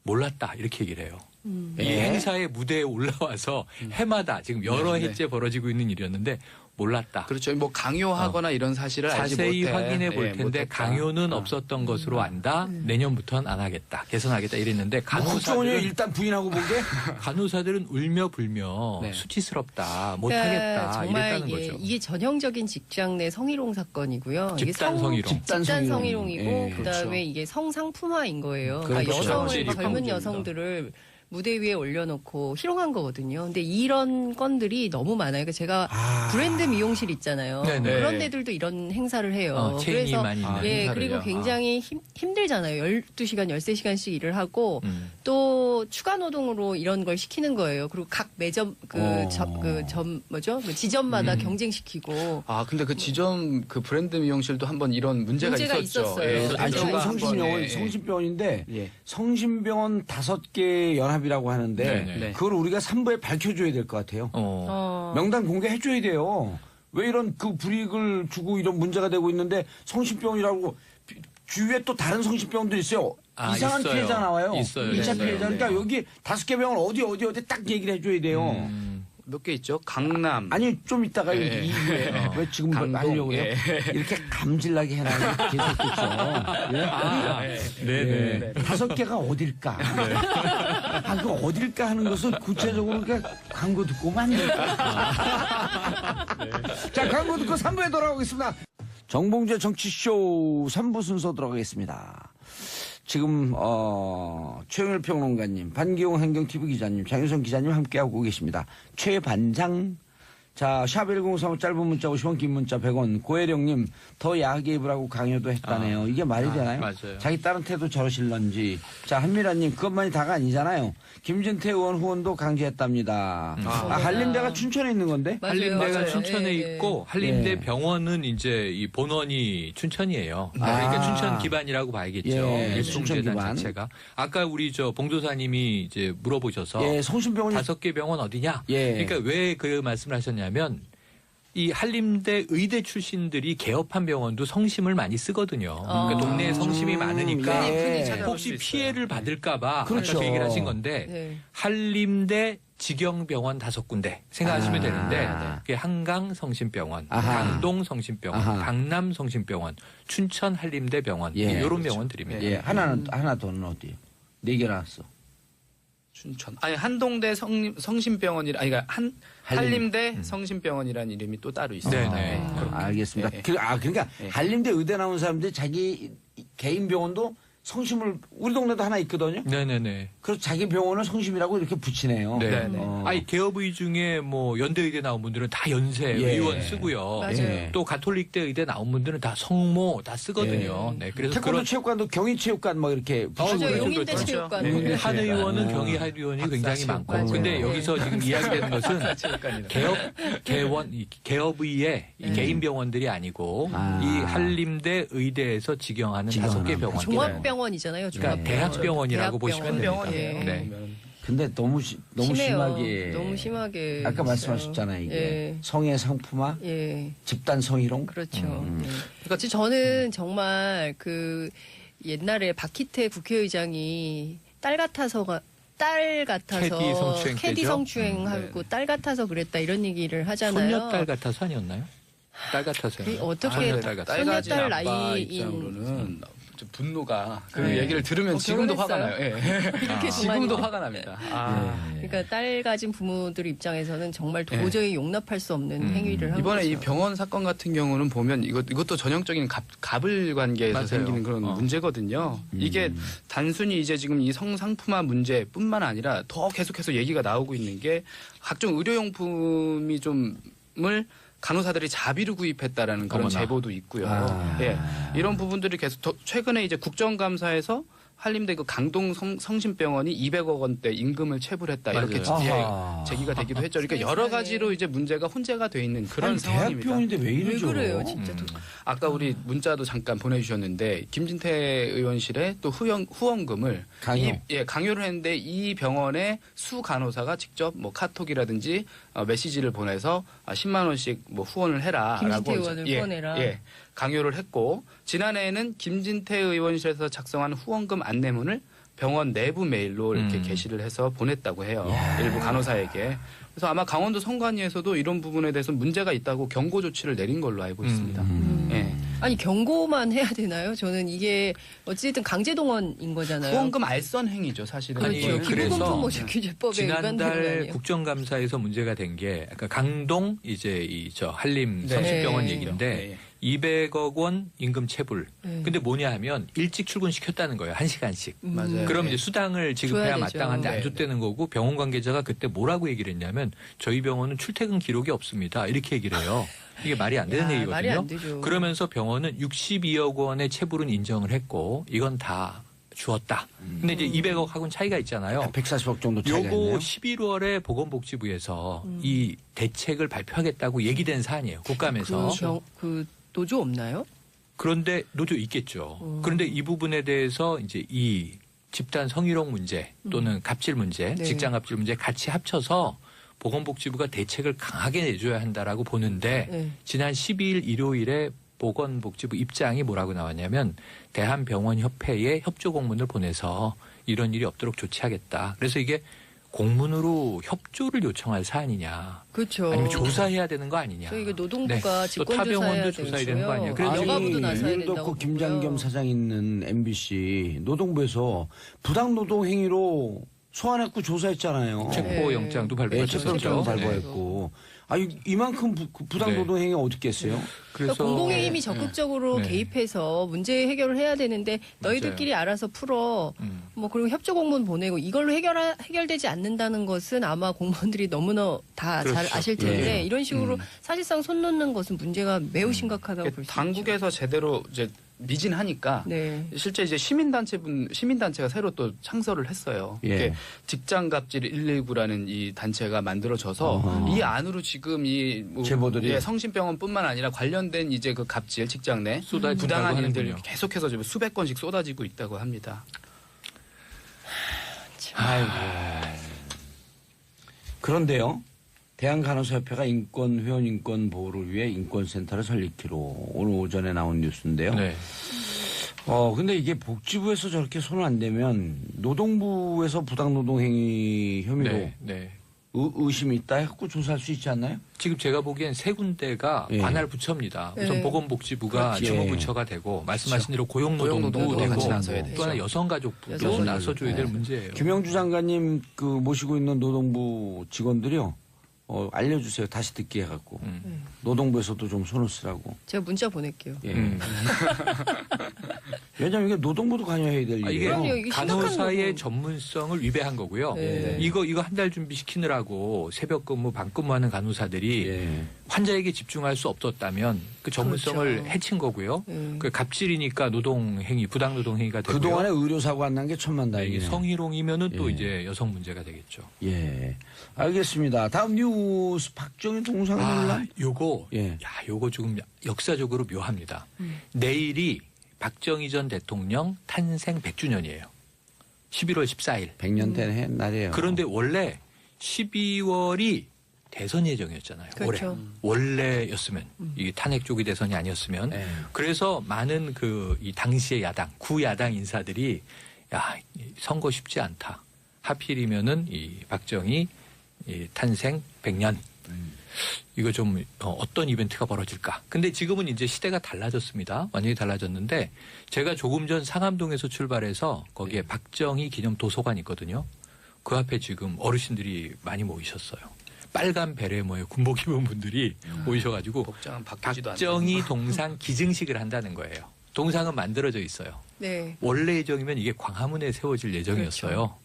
몰랐다 이렇게 얘기를 해요. 이 예? 행사에 무대에 올라와서 해마다 지금 여러 네. 해째 벌어지고 있는 일이었는데 몰랐다. 그렇죠. 뭐 강요하거나 이런 사실을 알지 자세히 못해. 확인해 볼 예, 텐데 못했다. 강요는 없었던 것으로 안다. 내년부터는 안 하겠다. 개선하겠다 이랬는데 국정원이 간호사들은 일단 부인하고 보게? 간호사들은 울며 불며 네. 수치스럽다. 그러니까 못하겠다. 정말 이랬다는 거죠. 이게 전형적인 직장 내 성희롱 사건이고요. 이게 집단 성희롱. 집단 집단 성희롱. 성희롱이고 예. 그다음에 그렇죠. 이게 성상품화인 거예요. 그러니까 그렇죠. 여성을 성질이 젊은 문제입니다. 여성들을 무대 위에 올려놓고 희롱한 거거든요. 근데 이런 건들이 너무 많아요. 그러니까 제가 브랜드 미용실 있잖아요. 네네. 그런 데들도 이런 행사를 해요. 체인이 그래서 많이 있는. 예, 행사를요. 그리고 굉장히 힘들잖아요. 12시간, 13시간씩 일을 하고 음. 또 추가 노동으로 이런 걸 시키는 거예요. 그리고 각 매점 지점마다 경쟁시키고 아 근데 그 지점 그 브랜드 미용실도 한번 이런 문제가 있었죠. 있었어요. 예, 아니, 지금 한번 성심병원, 예, 성심병원인데 예. 성심병원 5개 연합이라고 하는데 네네. 네. 그걸 우리가 3부에 밝혀줘야 될 것 같아요. 명단 공개해줘야 돼요. 왜 이런 그 불이익을 주고 이런 문제가 되고 있는데 성심병원이라고 주위에 또 다른 성심병원도 있어요. 이상한 있어요. 피해자 나와요. 있어요. 2차 있어요. 피해자. 그러니까 네. 여기 5개 병원 어디 딱 얘기를 해줘야 돼요. 몇 개 있죠. 강남. 아니 좀 이따가 예. 이 이후에 왜 지금 강동, 하려고 해요? 예. 이렇게 감질나게 해놔야 계속겠죠. 예? 네네. 5개가 어딜까? 아, 그 어딜까 하는 것은 구체적으로 그러니까 광고 듣고 오면 안 될까? 자, 광고 듣고 3부에 돌아오겠습니다. 정봉재 정치쇼 3부 순서 들어가겠습니다. 지금 최영일 평론가님, 반기용 행정TV 기자님, 장윤성 기자님 함께하고 계십니다. 최반장. 자, 샵1035 짧은 문자 50원, 긴 문자 100원. 고혜령님, 더 야하게 입으라고 강요도 했다네요. 이게 말이 되나요? 맞아요. 자기 딸한테도 저러실런지. 자, 한미라님, 그것만이 다가 아니잖아요. 김진태 의원 후원도 강제했답니다. 한림대가 춘천에 있는 건데? 맞아요. 한림대가 맞아요. 춘천에 예, 예. 있고 한림대 예. 병원은 이제 이 본원이 춘천이에요. 그러니까 춘천 기반이라고 봐야겠죠. 예, 일송재단 춘천 기반. 자체가. 아까 우리 저 봉도사님이 이제 물어보셔서 예, 성심병원이 5개 병원 어디냐? 예. 그러니까 왜 그 말씀을 하셨냐면 이 한림대 의대 출신들이 개업한 병원도 성심을 많이 쓰거든요. 그러니까 동네에 성심이 많으니까 예. 혹시 피해를 받을까봐 그렇죠. 아까 그 얘기를 하신 건데 네. 한림대 직영병원 5군데 생각하시면 아. 되는데 그게 한강 성심병원, 아하. 강동 성심병원, 아하. 강남 성심병원, 춘천 한림대 병원 예. 이런 그렇죠. 병원들입니다. 예, 하나 더는 어디요? 4개 나왔어. 춘천. 아니 한동대 성심병원이라 아니 그러니까 한림대 성심병원이라는 이름이 또 따로 있어요. 네네. 알겠습니다. 예, 예. 그러니까 예. 한림대 의대 나온 사람들이 자기 개인 병원도 성심을 우리 동네도 하나 있거든요. 네네네. 그래서 자기 병원을 성심이라고 이렇게 붙이네요. 네. 네네. 아니 개업의 중에 뭐 연대의대 나온 분들은 다 연세 예. 의원 쓰고요. 맞아요. 예. 또 가톨릭대 의대 나온 분들은 다 성모 다 쓰거든요. 네. 그래서 태권도 그런 체육관도 경희체육관 뭐 이렇게 붙이고 맞아요. 그래요. 용인대 그렇죠. 체육관. 네. 뭐 한 이렇게. 의원은 경희 한 의원이 굉장히 많고. 맞아요. 근데 네. 여기서 지금 이야기되는 것은 체육관이다. 개업의의 이 개인 병원들이 아니고 아. 이 한림대 의대에서 직영하는 5개 병원. 종합병원이잖아요. 그러니까 대학병원이라고 보시면 됩니다. 병원이에요. 네. 근데 너무 심해요. 심하게 너무 심하게. 아까 진짜. 말씀하셨잖아요. 이게 예. 성의 상품화, 예. 집단 성희롱. 그렇죠. 음. 네. 그러니까 저는 정말 그 옛날에 박희태 국회의장이 딸 같아서 캐디 성추행 캐디 때죠? 성추행하고 딸 같아서 그랬다 이런 얘기를 하잖아요. 손녀딸 같아서 아니었나요? 딸 같아서요. 그게 어떻게 딸 같아서. 딸 가진 손녀딸 아빠 나이인 입장으로는 좀 분노가 그 네. 얘기를 들으면 지금도 화가 나요. 결혼했어요? 예. 그렇게 지금도 정말 화가 납니다. 아. 그러니까 딸 가진 부모들 입장에서는 정말 도저히 용납할 수 없는 행위를 한 이번에 거죠. 이 병원 사건 같은 경우는 보면 이것도 전형적인 갑을 관계에서 맞아요. 생기는 그런 문제거든요. 이게 단순히 이제 지금 이 성상품화 문제뿐만 아니라 더 계속해서 얘기가 나오고 있는 게 각종 의료용품이 좀을 간호사들이 자비로 구입했다라는 그런 어머나. 제보도 있고요. 아. 예, 이런 부분들이 계속 최근에 이제 국정감사에서 한림대 그 강동 성심병원이 200억 원대 임금을 체불했다 이렇게 아하. 제기가 되기도 했죠. 그러니까 여러 가지로 이제 문제가 혼재가 돼 있는 그런 아니, 상황입니다. 대학병원인데 왜 왜 이러죠? 그래요, 진짜. 아까 우리 문자도 잠깐 보내주셨는데 김진태 의원실에 또 후원금을 강요. 강요를 했는데 이 병원의 수 간호사가 직접 뭐 카톡이라든지 메시지를 보내서 10만 원씩 뭐 후원을 해라라고 김진태 의원을 후원해라. 강요를 했고 지난해에는 김진태 의원실에서 작성한 후원금 안내문을 병원 내부 메일로 이렇게 게시를 해서 보냈다고 해요. 일부 간호사에게. 그래서 아마 강원도 성관위에서도 이런 부분에 대해서 문제가 있다고 경고 조치를 내린 걸로 알고 있습니다. 예. 아니 경고만 해야 되나요? 저는 이게 어쨌든 강제동원인 거잖아요. 후원금 알선 행위죠, 사실은. 아니, 그렇죠. 그래서 기부금품모식 규제법에 위반되는 거 지난달 아니에요? 국정감사에서 문제가 된 게 아까 강동 이제 이 저 한림 네. 성심병원 네. 얘기인데 200억 원 임금 체불. 네. 근데 뭐냐 하면 일찍 출근시켰다는 거예요. 1시간씩. 맞아요. 그럼 네. 이제 수당을 지급해야 줘야 되죠. 마땅한데 안 네, 줬다는 거고 병원 관계자가 그때 뭐라고 얘기를 했냐면 저희 병원은 출퇴근 기록이 없습니다. 이렇게 얘기를 해요. 이게 말이 안 되는 야, 얘기거든요. 말이 안 되죠. 그러면서 병원은 62억 원의 체불은 인정을 했고 이건 다 주었다. 근데 이제 200억하고는 차이가 있잖아요. 140억 정도 차이가 요거 있네요. 11월에 보건복지부에서 이 대책을 발표하겠다고 얘기된 사안이에요. 국감에서. 그 노조 없나요? 그런데 노조 있겠죠. 그런데 이 부분에 대해서 이제 이 집단 성희롱 문제 또는 갑질 문제, 네. 직장 갑질 문제 같이 합쳐서 보건복지부가 대책을 강하게 내줘야 한다라고 보는데 네. 지난 12일 일요일에 보건복지부 입장이 뭐라고 나왔냐면 대한병원협회에 협조 공문을 보내서 이런 일이 없도록 조치하겠다. 그래서 이게 공문으로 협조를 요청할 사안이냐. 그렇죠. 아니면 조사해야 되는 거 아니냐. 저희 이거 노동부가 네. 직권 또 타 조사해야 병원도 조사해야 되는 거 아니에요. 그래서 여가부도 나서야 일 된다고 덕후 김장겸 보고요. 사장 있는 MBC 노동부에서 부당노동 행위로 소환했고 조사했잖아요. 체포 네. 영장도 예, 발부했었죠. 체포영장 네. 발부했고. 이만큼 부당 노동 행위 어떻게 했어요? 그러니까 공공의 힘이 적극적으로 네. 개입해서 문제 해결을 해야 되는데 너희들끼리 알아서 풀어. 뭐 그리고 협조 공문 보내고 이걸로 해결되지 않는다는 것은 아마 공무원들이 너무나 다 잘 그렇죠. 아실 텐데 예. 이런 식으로 사실상 손 놓는 것은 문제가 매우 심각하다고 볼 수 있죠. 당국에서 제대로 이제 미진하니까 네. 실제 이제 시민단체가 새로 또 창설을 했어요. 예. 이게 직장갑질 119라는 이 단체가 만들어져서 어허. 이 안으로 지금 이 제보들이? 예, 성심병원뿐만 아니라 관련된 이제 그 갑질 직장 내 쏟아진다고 부당한 일들이 하는군요. 계속해서 지금 수백 건씩 쏟아지고 있다고 합니다. 아이고. 그런데요. 대한간호사협회가 회원 인권 보호를 위해 인권센터를 설립기로 오늘 오전에 나온 뉴스인데요. 네. 근데 이게 복지부에서 저렇게 손을 안 대면 노동부에서 부당노동행위 혐의로 네. 네. 의심이 있다 해갖고 조사할 수 있지 않나요? 지금 제가 보기엔 세 군데가 예. 관할 부처입니다. 우선 네. 보건복지부가 그렇지. 주무부처가 되고 말씀하신 대로 고용노동부도 고용노동부도 되고 같이 나서야 되죠. 또 하나 여성가족부도 여성가족부. 나서줘야 될 네. 문제예요. 김영주 장관님 모시고 있는 노동부 직원들이요. 알려주세요. 다시 듣게 해갖고. 노동부에서도 좀 손을 쓰라고. 제가 문자 보낼게요. 예. 왜냐면 이게 노동부도 관여해야 될 이게 일이에요. 그럼요. 이게 간호사의 심각한 전문성을 위배한 거고요. 네. 이거 한 달 준비시키느라고 새벽 근무, 밤 근무하는 간호사들이 예. 환자에게 집중할 수 없었다면 그 전문성을 그렇죠. 해친 거고요. 네. 그 갑질이니까 노동행위, 부당노동행위가 되고요. 그동안에 의료사고 안 난 게 이게 천만다행이네. 성희롱이면은 또 예. 이제 여성 문제가 되겠죠. 예. 알겠습니다. 다음 뉴스 박정희 동상 논란. 요거, 예. 요거 조금 역사적으로 묘합니다. 내일이 박정희 전 대통령 탄생 100주년이에요. 11월 14일. 100년 된 날이에요. 그런데 원래 12월이 대선 예정이었잖아요. 그렇죠. 올해. 원래였으면 이게 탄핵 쪽이 대선이 아니었으면 예. 그래서 많은 이 당시의 야당, 구야당 인사들이 선거 쉽지 않다. 하필이면은 이 박정희 이 탄생 100년. 이거 좀 어떤 이벤트가 벌어질까. 근데 지금은 이제 시대가 달라졌습니다. 완전히 달라졌는데 제가 조금 전 상암동에서 출발해서 거기에 박정희 기념 도서관이 있거든요. 그 앞에 지금 어르신들이 많이 모이셨어요. 빨간 베레모에 군복 입은 분들이 모이셔가지고 복장은 바뀌지도 않고. 박정희 동상 기증식을 한다는 거예요. 동상은 만들어져 있어요. 네. 원래 예정이면 이게 광화문에 세워질 예정이었어요.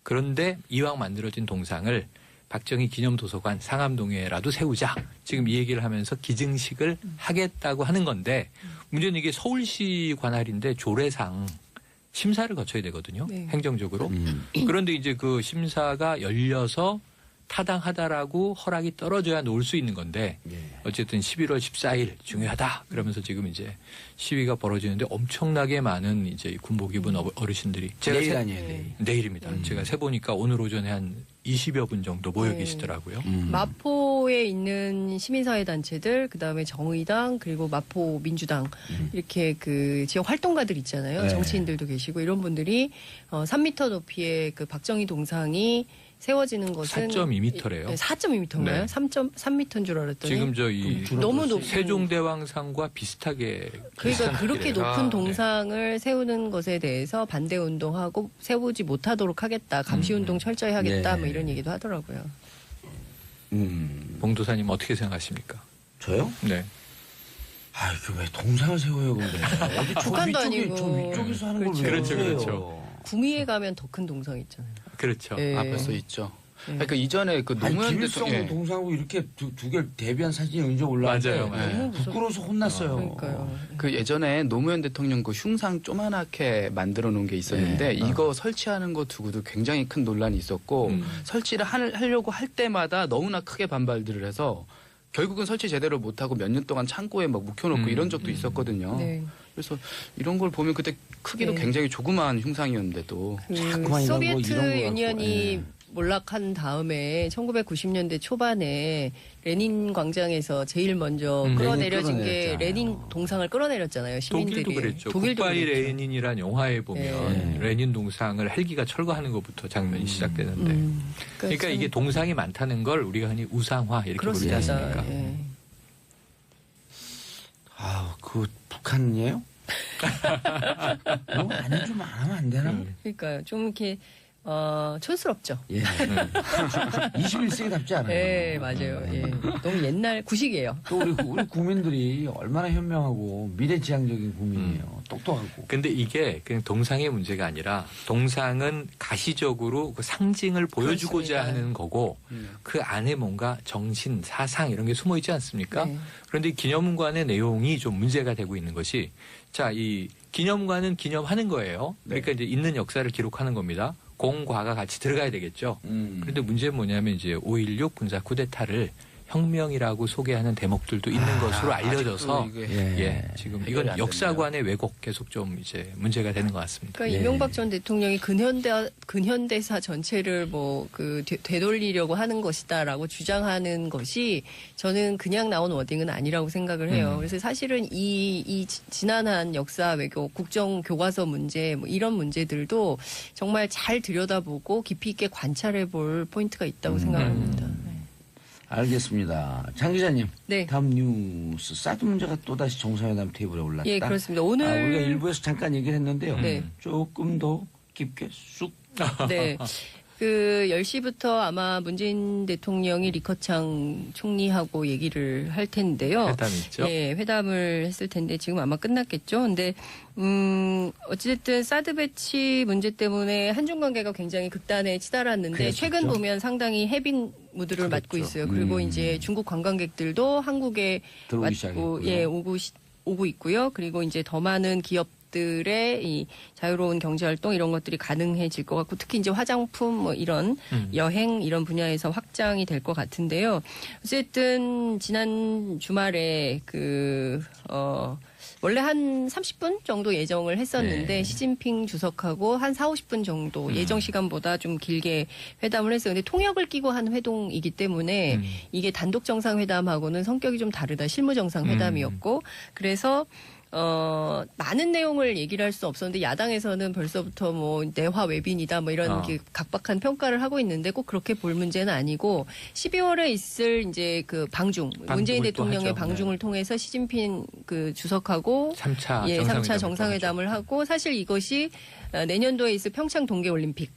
그런데 이왕 만들어진 동상을 박정희 기념도서관 상암동에라도 세우자. 지금 이 얘기를 하면서 기증식을 하겠다고 하는 건데 문제는 이게 서울시 관할인데 조례상 심사를 거쳐야 되거든요. 네. 행정적으로. 그런데 이제 그 심사가 열려서 타당하다라고 허락이 떨어져야 놓을 수 있는 건데 예. 어쨌든 11월 14일 중요하다. 그러면서 지금 이제 시위가 벌어지는데 엄청나게 많은 이제 군복 입은 어르신들이 내일 아니에요, 내일. 내일입니다. 제가 세 보니까 오늘 오전에 한 20여 분 정도 모여 네. 계시더라고요. 마포에 있는 시민사회단체들, 그다음에 정의당, 그리고 마포 민주당 이렇게 그 지역 활동가들 있잖아요. 네. 정치인들도 계시고 이런 분들이 3m 높이의 그 박정희 동상이 세워지는 것은 4.2m래요. 네, 4.2m인가요? 네. 3.3m인 줄 알았더니 지금 저희 너무 높은 세종대왕상과 비슷하게 그러니까 비슷한 그렇게 길이에요. 높은 네. 동상을 세우는 것에 대해서 반대 운동하고 세우지 못하도록 하겠다. 감시 운동 철저히 하겠다. 네. 뭐 이런 얘기도 하더라고요. 봉도사님 어떻게 생각하십니까? 저요? 네. 왜 동상을 세워요, 근데. 북한도 아니고. 저 위쪽에서 하는 걸 왜 그렇죠, 그래요? 그렇죠. 구미에 가면 더 큰 동상 있잖아요. 그렇죠. 네. 앞에서 있죠. 네. 그러니까 이전에 그 아니, 노무현 김일성 대통령 동상하고 이렇게 두 개 대비한 사진이 언제 올라왔는데 맞아요, 맞아요. 너무 무섭- 부끄러워서 혼났어요. 그러니까요. 그 예전에 노무현 대통령 그 흉상 조만하게 만들어 놓은 게 있었는데 네. 이거 설치하는 거 두고도 굉장히 큰 논란이 있었고 설치를 하려고 할 때마다 너무나 크게 반발들을 해서 결국은 설치 제대로 못하고 몇 년 동안 창고에 막 묵혀놓고 이런 적도 있었거든요. 네. 그래서 이런 걸 보면 그때 크기도 네. 굉장히 조그마한 흉상이었는데도 그 자꾸만 이런 거, 소비에트 이런 거 갖고, 유니언이 예. 몰락한 다음에 1990년대 초반에 레닌 광장에서 제일 먼저 끌어내려진 게 끌어내렸잖아요. 레닌 동상을 끌어내렸잖아요. 시민들이. 독일도 그랬죠. 독일도 굿바이 그랬죠. 레닌이란 영화에 보면 네. 레닌 동상을 헬기가 철거하는 것부터 장면이 시작되는데 그러니까 참 이게 동상이 많다는 걸 우리가 흔히 우상화 이렇게 부르지 그렇습니다. 않습니까? 예. 그 북한이에요? 아니 좀 안 하면 안 되나? 그러니까요. 좀 이렇게 촌스럽죠. 예. 21세기답지 않아요. 예, 맞아요. 예. 너무 옛날 구식이에요. 또 우리 국민들이 얼마나 현명하고 미래지향적인 국민이에요. 똑똑하고. 근데 이게 그냥 동상의 문제가 아니라 동상은 가시적으로 그 상징을 보여주고자 그렇습니다. 하는 거고 그 안에 뭔가 정신, 사상 이런 게 숨어 있지 않습니까? 네. 그런데 기념관의 내용이 좀 문제가 되고 있는 것이 자, 이 기념관은 기념하는 거예요. 그러니까 이제 있는 역사를 기록하는 겁니다. 공과가 같이 들어가야 되겠죠. 그런데 문제는 뭐냐면 이제 5.16 군사 쿠데타를 혁명이라고 소개하는 대목들도 있는 것으로 알려져서 아직도 이게 예, 지금 해결이 이건 안 역사관의 왜곡 계속 좀 이제 문제가 되는 것 같습니다. 그러니까 예. 이명박 전 대통령이 근현대사 전체를 뭐 되돌리려고 하는 것이다라고 주장하는 것이 저는 그냥 나온 워딩은 아니라고 생각을 해요. 그래서 사실은 이 지난한 역사 외교 국정 교과서 문제 뭐 이런 문제들도 정말 잘 들여다보고 깊이 있게 관찰해 볼 포인트가 있다고 생각합니다. 알겠습니다. 장 기자님. 네. 다음 뉴스. 사드 문제가 또다시 정상회담 테이블에 올랐다. 예, 그렇습니다. 오늘 우리가 일부에서 잠깐 얘기를 했는데요. 네. 조금 더 깊게 쑥. 네. 그 10시부터 아마 문재인 대통령이 리커창 총리하고 얘기를 할 텐데요. 회담이 있죠. 예, 회담을 했을 텐데 지금 아마 끝났겠죠. 근데 어찌됐든 사드 배치 문제 때문에 한중 관계가 굉장히 극단에 치달았는데 그랬었죠. 최근 보면 상당히 해빙 무드를 맞고 있어요. 그리고 이제 중국 관광객들도 한국에 들어오기 시작했고요. 예, 오고 있고요. 그리고 이제 더 많은 기업들의 이 자유로운 경제 활동 이런 것들이 가능해질 것 같고 특히 이제 화장품 뭐 이런 여행 이런 분야에서 확장이 될 것 같은데요. 어쨌든 지난 주말에 원래 한 30분 정도 예정을 했었는데 네. 시진핑 주석하고 한 4, 50분 정도 예정 시간보다 좀 길게 회담을 했어요. 근데 통역을 끼고 한 회동이기 때문에 이게 단독 정상회담하고는 성격이 좀 다르다. 실무 정상회담이었고 그래서 많은 내용을 얘기를 할 수 없었는데 야당에서는 벌써부터 뭐 내화 외빈이다 뭐 이런 각박한 평가를 하고 있는데 꼭 그렇게 볼 문제는 아니고 12월에 있을 이제 그 문재인 방중을 또 대통령의 하죠. 방중을 통해서 시진핑 그 주석하고 3차 예, 3차 정상회담을 정상회담을 하고 사실 이것이 내년도에 있을 평창 동계올림픽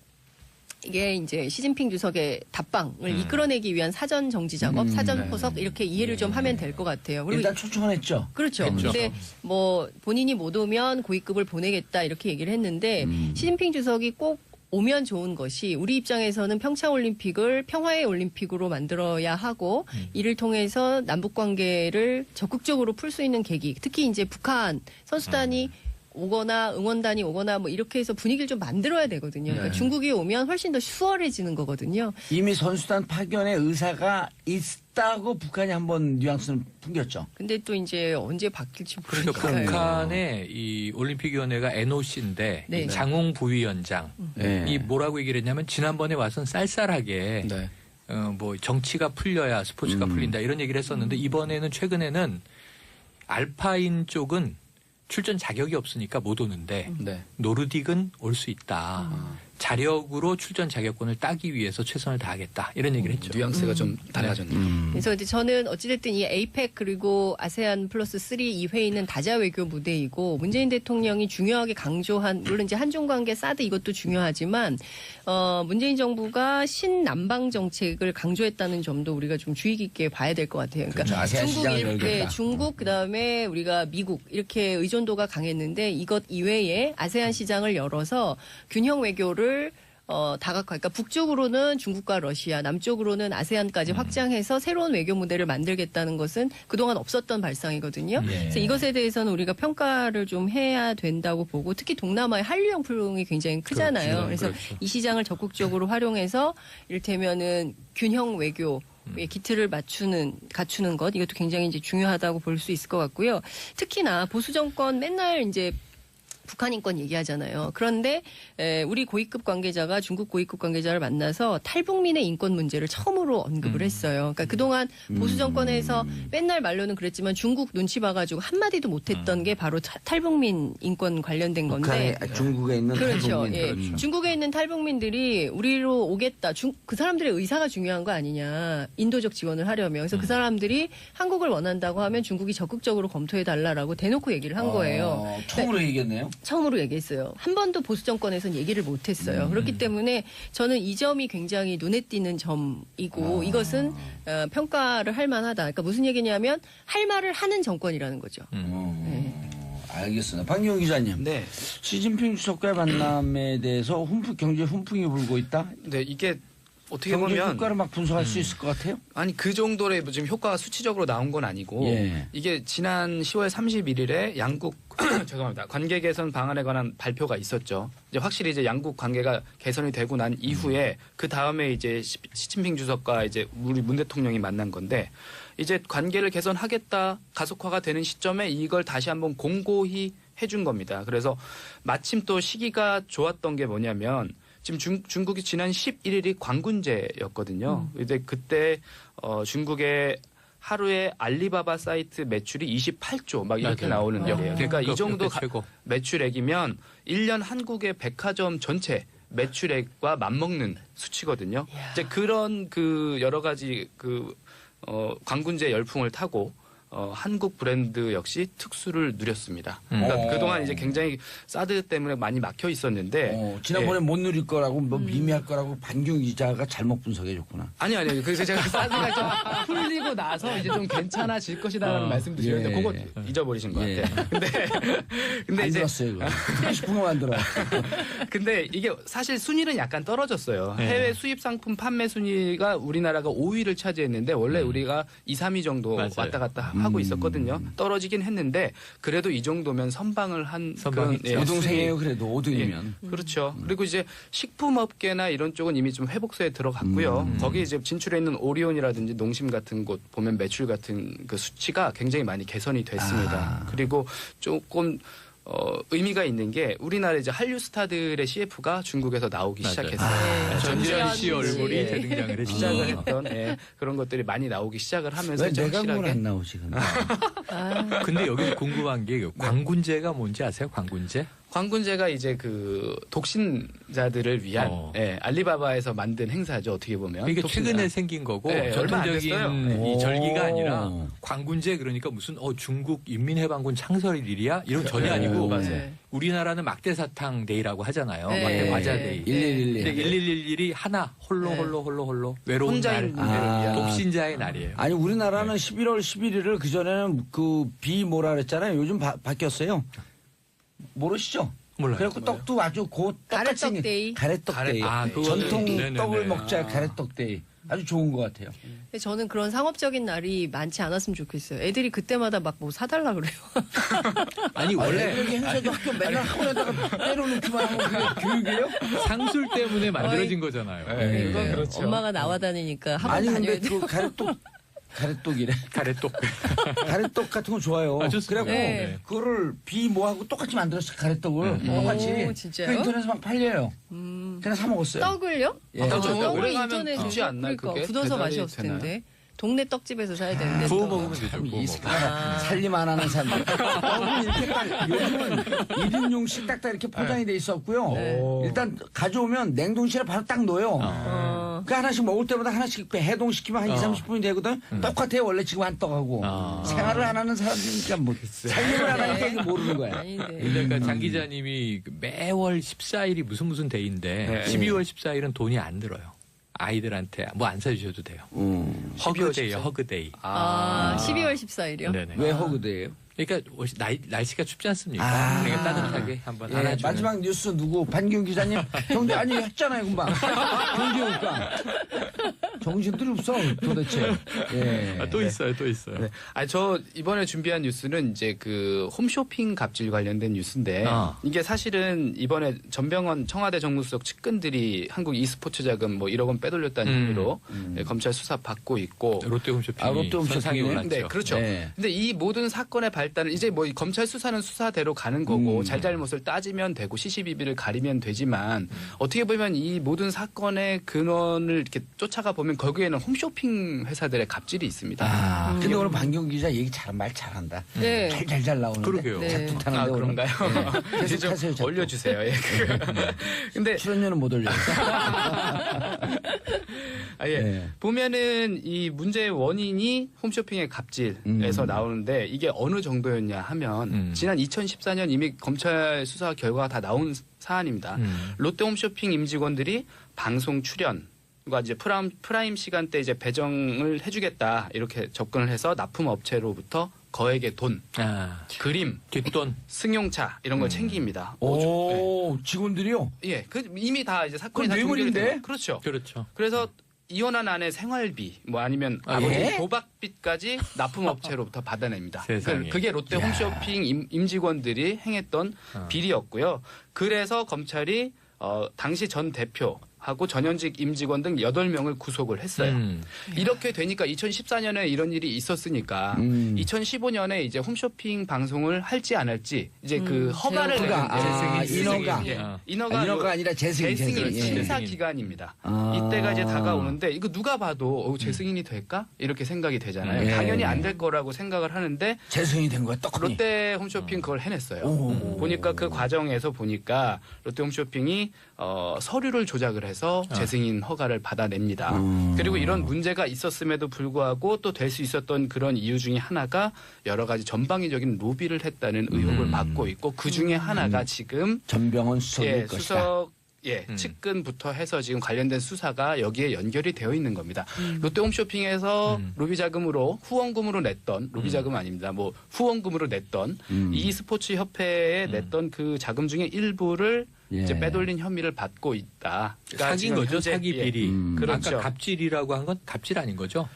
이게 이제 시진핑 주석의 답방을 이끌어내기 위한 사전 정지 작업, 사전 포석 이렇게 이해를 좀 하면 될 것 같아요. 그리고 일단 초청은 했죠. 그렇죠. 했죠. 근데 뭐 본인이 못 오면 고위급을 보내겠다 이렇게 얘기를 했는데 시진핑 주석이 꼭 오면 좋은 것이 우리 입장에서는 평창올림픽을 평화의 올림픽으로 만들어야 하고 이를 통해서 남북 관계를 적극적으로 풀 수 있는 계기, 특히 이제 북한 선수단이 오거나 응원단이 오거나 뭐 이렇게 해서 분위기를 좀 만들어야 되거든요. 그러니까 중국이 오면 훨씬 더 수월해지는 거거든요. 이미 선수단 파견의 의사가 있다고 북한이 한번 뉘앙스는 풍겼죠. 근데 또 이제 언제 바뀔지 그러니까 모르니까요. 북한의 이 올림픽위원회가 NOC인데 네. 장웅 부위원장 네. 이 뭐라고 얘기를 했냐면 지난번에 와서는 쌀쌀하게 네. 뭐 정치가 풀려야 스포츠가 풀린다 이런 얘기를 했었는데 이번에는 최근에는 알파인 쪽은 출전 자격이 없으니까 못 오는데 네. 노르딕은 올 수 있다. 자력으로 출전 자격권을 따기 위해서 최선을 다하겠다. 이런 얘기를 했죠. 뉘앙스가 좀 달라졌네요. 그래서 이제 저는 어찌됐든 이 에이펙 그리고 아세안 플러스 3 이 회의는 다자 외교 무대이고 문재인 대통령이 중요하게 강조한 물론 이제 한중 관계 사드 이것도 중요하지만 문재인 정부가 신남방 정책을 강조했다는 점도 우리가 좀 주의 깊게 봐야 될 것 같아요. 그러니까 그렇죠. 아세안 시장을 열겠다. 중국 그다음에 우리가 미국 이렇게 의존도가 강했는데 이것 이외에 아세안 시장을 열어서 균형 외교를 다각화, 그러니까 북쪽으로는 중국과 러시아, 남쪽으로는 아세안까지 확장해서 새로운 외교 무대를 만들겠다는 것은 그동안 없었던 발상이거든요. 그래서 이것에 대해서는 우리가 평가를 좀 해야 된다고 보고 특히 동남아의 한류 영풍이 굉장히 크잖아요. 그래서 이 시장을 적극적으로 활용해서 이를테면은 균형 외교 기틀을 갖추는 것 이것도 굉장히 이제 중요하다고 볼 수 있을 것 같고요. 특히나 보수 정권 맨날 이제 북한 인권 얘기하잖아요. 그런데 우리 고위급 관계자가 중국 고위급 관계자를 만나서 탈북민의 인권 문제를 처음으로 언급을 했어요. 그러니까 그동안 보수 정권에서 맨날 말로는 그랬지만 중국 눈치 봐가지고 한마디도 못했던 게 바로 탈북민 인권 관련된 건데. 북한에 중국에 있는 그렇죠. 탈북민. 예. 그렇죠. 중국에 있는 탈북민들이 우리로 오겠다. 그 사람들의 의사가 중요한 거 아니냐. 인도적 지원을 하려면. 그래서 그 사람들이 한국을 원한다고 하면 중국이 적극적으로 검토해 달라라고 대놓고 얘기를 한 거예요. 통으로 얘기했네요. 처음으로 얘기했어요. 한 번도 보수 정권에서는 얘기를 못했어요. 그렇기 때문에 저는 이 점이 굉장히 눈에 띄는 점이고 이것은 평가를 할 만하다. 그러니까 무슨 얘기냐면 할 말을 하는 정권이라는 거죠. 알겠습니다. 박기영 기자님. 네. 시진핑 주석과의 만남에 대해서 경제 훈풍이 불고 있다. 근데 이게 어떻게 경제 보면 효과를 막 분석할 수 있을 것 같아요. 아니 그 정도의 뭐 지금 효과가 수치적으로 나온 건 아니고 예. 이게 지난 10월 31일에 양국 죄송합니다. 관계 개선 방안에 관한 발표가 있었죠. 이제 확실히 이제 양국 관계가 개선이 되고 난 이후에 그 다음에 이제 시진핑 주석과 이제 우리 문 대통령이 만난 건데 이제 관계를 개선하겠다 가속화가 되는 시점에 이걸 다시 한번 공고히 해준 겁니다. 그래서 마침 또 시기가 좋았던 게 뭐냐면 지금 중국이 지난 11일이 광군제였거든요. 근데 그때 중국의 하루에 알리바바 사이트 매출이 28조 막 이렇게 맞아요. 나오는 데예요. 그러니까 이 정도 최고. 매출액이면 1년 한국의 백화점 전체 매출액과 맞먹는 수치거든요. 이제 그런 그 여러 가지 광군제 열풍을 타고 한국 브랜드 역시 특수를 누렸습니다. 그러니까 그동안 이제 굉장히 사드 때문에 많이 막혀 있었는데 지난번에 못 누릴 거라고 뭐 미미할 거라고 반경 기자가 잘못 분석해 줬구나. 아니요. 그래서 제가 사드가 좀 풀리고 나서 이제 좀 괜찮아질 것이다라는 말씀도 드렸는데 예. 그거 잊어버리신 것 예. 같아요. 근데 안 이제 들었어요. 이거. 듣고 싶은 거만 들어. 근데 이게 사실 순위는 약간 떨어졌어요. 네. 해외 수입 상품 판매 순위가 우리나라가 5위를 차지했는데 원래 우리가 2, 3위 정도 맞아요. 왔다 갔다 하고 있었거든요. 떨어지긴 했는데 그래도 이 정도면 선방을 한 선방했죠. 그런, 오등생이에요. 그래도 5등이면. 그렇죠. 그리고 이제 식품업계나 이런 쪽은 이미 좀 회복세에 들어갔고요. 거기 이제 진출해 있는 오리온이라든지 농심 같은 곳 보면 매출 같은 그 수치가 굉장히 많이 개선이 됐습니다. 그리고 조금 의미가 있는 게 우리나라 이제 한류 스타들의 CF가 중국에서 나오기 맞아요. 시작했어요. 전지현 씨 얼굴이 예. 대등장을 했죠. 시작을 했던 그런 것들이 많이 나오기 시작을 하면서 왜 이제 내가 그걸 확실하게 안 나오지? 근데. 근데 여기서 궁금한 게 광군제가 뭔지 아세요? 광군제? 광군제가 이제 그 독신자들을 위한 알리바바에서 만든 행사죠. 어떻게 보면 이게 독신자. 최근에 생긴 거고 네, 얼마 안 전통적인 됐어요. 이 절기가 오. 아니라 광군제 그러니까 무슨 중국 인민해방군 창설일이야 이런 건 전혀 아니고 맞아요. 우리나라는 막대사탕 데이라고 하잖아요. 네. 막대 과자 데이. 1111. 근데 1111이 하나 홀로 외로운 혼자인 날, 분들을 위한. 독신자의 날이에요. 아니 우리나라는 11월 11일을 그전에는 뭐라 그랬잖아요. 요즘 바뀌었어요. 모르시죠? 몰라요. 그래갖고 떡도 아주 똑같이 가래떡 데이. 가래떡 데이. 그거 전통 네네네. 떡을 먹자 가래떡 데이. 아주 좋은 것 같아요. 근데 저는 그런 상업적인 날이 많지 않았으면 좋겠어요. 애들이 그때마다 막 뭐 사달라 그래요. 아니 원래 그렇게 행사도 학교 맨날 학원에다가 때려놓기만 하고 그게 교육이에요? 상술 때문에 만들어진 거잖아요. 네, 그건 그렇죠. 엄마가 나와 다니니까 한번 아니 다녀야 근데 돼요. 그 가래떡이래. 가래떡. 가래떡 같은 거 좋아요. 좋습니다. 그래갖고 네. 그거를 뭐하고 똑같이 만들었어 가래떡을 똑같이. 오, 진짜요? 그 인터넷에서 막 팔려요. 그냥 사 먹었어요. 떡을요? 예. 떡을 떡을 하면 인터넷에서 굳이 안 나요, 그러니까 그게? 굳어서 맛이 배달이 없을 되나요? 텐데. 동네 떡집에서 사야 되는데. 구워 또. 먹으면 되죠. 참 구워 먹으면. 이식하나 살림 안 하는 사람들. 떡은 이렇게 딱 요즘은 1인용씩 딱딱 이렇게 포장이 돼 있었고요. 일단 가져오면 냉동실에 바로 딱 넣어요. 그 하나씩 먹을 때마다 하나씩 해동시키면 한 2, 30분이 되거든. 똑같아요. 원래 지금 한 떡하고. 생활을 안 하는 사람들이니까 뭐 살림을 안 하니까 이게 모르는 거야. 아닌데. 그러니까 장 기자님이 매월 14일이 무슨 데이인데 12월 14일은 돈이 안 들어요. 아이들한테 뭐 안 사주셔도 돼요. 허그데이요, 허그데이. 12월 14일이요? 네네. 왜 허그대예요? 그러니까 날씨가 춥지 않습니까? 그러니까 따뜻하게 한번 예, 안아주는. 마지막 뉴스 누구? 반기용 기자님? 경제 아니 했잖아요 금방. 경제니까 정신들이 없어 도대체. 예. 또 있어요, 또 있어요. 네. 저 이번에 준비한 뉴스는 이제 그 홈쇼핑 갑질 관련된 뉴스인데 이게 사실은 이번에 전병헌 청와대 정무수석 측근들이 한국 e스포츠 자금 뭐 1억 원 빼돌렸다는 혐의로 검찰 수사 받고 있고 롯데 홈쇼핑이 롯데 홈쇼핑이네. 선상에 올랐죠. 네, 그렇죠. 네. 근데 이 모든 사건의 발단은 이제 뭐 검찰 수사는 수사대로 가는 거고 잘잘못을 따지면 되고 시시비비를 가리면 되지만 어떻게 보면 이 모든 사건의 근원을 이렇게 쫓아가 보면 왜냐하면 거기에는 홈쇼핑 회사들의 갑질이 있습니다. 근데 오늘 박경 기자 얘기 말 잘한다. 네. 잘 나오는데. 그러게요. 네. 자꾸 타는데 아, 오늘. 그런가요? 네. 이제 계속 좀 하세요. 자꾸. 올려주세요. 예. 근데 출연료는 못 올려요. 아, 예. 네. 보면은 이 문제의 원인이 홈쇼핑의 갑질에서 나오는데 이게 어느 정도였냐 하면 지난 2014년 이미 검찰 수사 결과가 다 나온 사안입니다. 롯데 홈쇼핑 임직원들이 방송 출연과 이제 프라임 시간대 이제 배정을 해주겠다 이렇게 접근을 해서 납품업체로부터 거액의 돈, 그림, 뒷돈. 승용차 이런 걸 챙깁니다. 오, 직원들이요? 예, 그 이미 다 이제 사건이 그건 다 종결이 뇌물인데? 돼요. 그렇죠. 그렇죠. 그래서 이혼한 아내 생활비 뭐 아니면 아, 아버지 예? 도박빚까지 납품업체로부터 받아냅니다. 세상에. 그게 롯데 홈쇼핑 임직원들이 행했던 비리였고요. 그래서 검찰이 당시 전 대표하고 전현직 임직원 등 8명을 구속을 했어요. 이렇게 되니까 2014년에 이런 일이 있었으니까 2015년에 이제 홈쇼핑 방송을 할지 안 할지 이제 그 허가를 제어가. 내는 아, 인허가. 예. 아. 인허가 아니라 재승인. 재승인 예. 심사 기간입니다. 아. 이때가 이제 다가오는데 이거 누가 봐도 재승인이 될까 이렇게 생각이 되잖아요. 예. 당연히 안 될 거라고 생각을 하는데 재승인이 된 거야, 떡하니. 롯데 홈쇼핑 그걸 해냈어요. 오. 보니까 그 과정에서 보니까 롯데 홈쇼핑이 서류를 조작을 해서 재승인 허가를 받아냅니다. 그리고 이런 문제가 있었음에도 불구하고 또 될 수 있었던 그런 이유 중에 하나가 여러 가지 전방위적인 로비를 했다는 의혹을 받고 있고 그 중에 하나가 지금 전병헌 수석일 예, 것이다. 수석 측근부터 해서 지금 관련된 수사가 여기에 연결이 되어 있는 겁니다. 롯데 홈쇼핑에서 로비 자금으로 후원금으로 냈던 로비 자금 아닙니다. 뭐 후원금으로 냈던 이 스포츠 협회에 냈던 그 자금 중에 일부를 예. 이제 빼돌린 혐의를 받고 있다. 그러니까 사기인 지금 거죠. 현재, 사기 비리. 그렇죠. 아까 갑질이라고 한 건 갑질 아닌 거죠?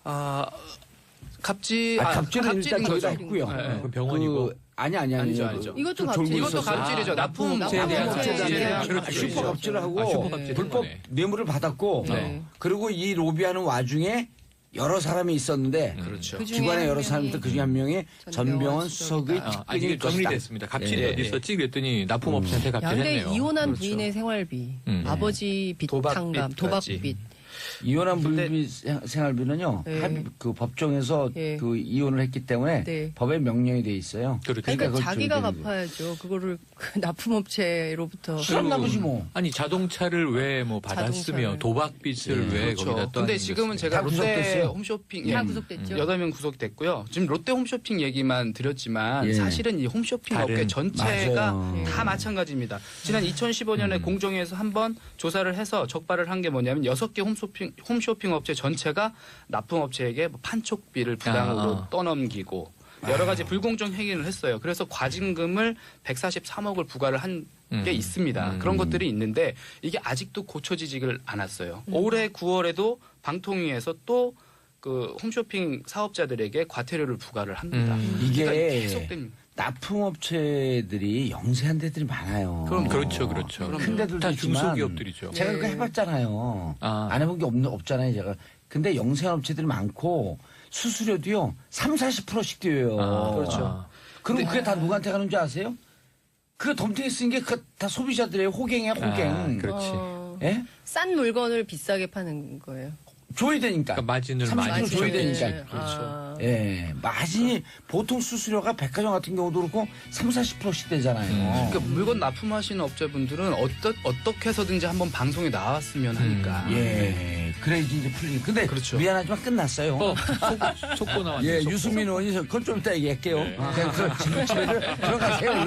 아, 갑질 갑질은 일단 저기다 거죠. 했고요. 네. 그럼 병원이고. 아니. 아니죠, 아니죠. 이것도 좀 갑질. 졸고 이것도 있었어요. 갑질이죠. 납품업체에 대한 납품업체에 갑질에 대한 대한 갑질이죠. 슈퍼 갑질을 하고 아, 슈퍼 갑질. 불법 네. 뇌물을 받았고 네. 그리고 이 로비하는 와중에 여러 사람이 있었는데 그렇죠. 그 중에 기관의 한 여러 명이 사람들 그중에 한 명이 전병헌 전병헌 수석의 수석이다. 아직 측근일 것이다. 정리됐습니다. 갑질이 예, 어디 예. 있었지? 그랬더니 납품업체한테 야, 근데 갑질했네요. 이혼한 그렇죠. 부인의 생활비, 음. 아버지 빚 도박빚까지. 탕감, 도박빚. 이혼한 근데- 불비 생활비는요. 네. 그 법정에서 예. 그 이혼을 했기 때문에 네. 법에 명령이 돼 있어요. 그렇죠. 그러니까 그걸 자기가 줘야 되는 거예요. 갚아야죠. 그거를 그 납품업체로부터. 시간 남으시 뭐. 아니 자동차를 왜 뭐 받았으며 자동차를. 도박빚을 왜 그렇죠. 거기다 또 근데 지금은 제가 다 롯데 구속됐어요? 홈쇼핑 다 구속됐죠. 8명 구속됐고요. 지금 롯데 홈쇼핑 얘기만 드렸지만 예. 사실은 이 홈쇼핑 다른- 업계 전체가 맞아요. 다 마찬가지입니다. 지난 2015년에 공정위에서 한번 조사를 해서 적발을 한 게 뭐냐면 6개 홈쇼핑 업체 전체가 납품업체에게 뭐 판촉비를 부당으로 아. 떠넘기고 여러 가지 불공정 행위를 했어요. 그래서 과징금을 143억을 부과를 한 게 있습니다. 그런 것들이 있는데 이게 아직도 고쳐지지를 않았어요. 올해 9월에도 방통위에서 또 그 홈쇼핑 사업자들에게 과태료를 부과를 합니다. 이게 그러니까 계속됩니다. 납품업체들이 영세한 데들이 많아요. 그럼 그렇죠, 그렇죠. 큰 데들도 다 있지만 중소기업들이죠. 제가 네. 그거 해봤잖아요. 아. 안 해본 게 없잖아요, 제가. 근데 영세한 업체들이 많고 수수료도요 30-40%씩 뛰어요. 그렇죠. 그럼 그게 다 누구한테 가는 줄 아세요? 그 덤탱이 쓴 게 다 소비자들의 호갱이야, 호갱. 아, 그렇지. 예? 싼 물건을 비싸게 파는 거예요. 줘야 되니까. 그러니까 마진을 30% 많이 줘야 줘야 되니까. 그렇죠. 예, 마진이 보통 수수료가 백화점 같은 경우도 그렇고 30-40%씩 되잖아요. 그러니까 물건 납품하시는 업체분들은 어떻게 해서든지 한번 방송에 나왔으면 하니까. 예, 그래야지 이제 풀리니. 근데 그렇죠. 미안하지만 끝났어요. 속보 나왔네. 예, 속보. 유승민 의원이 그건 좀 이따 얘기할게요. 그냥 집에를 들어가세요.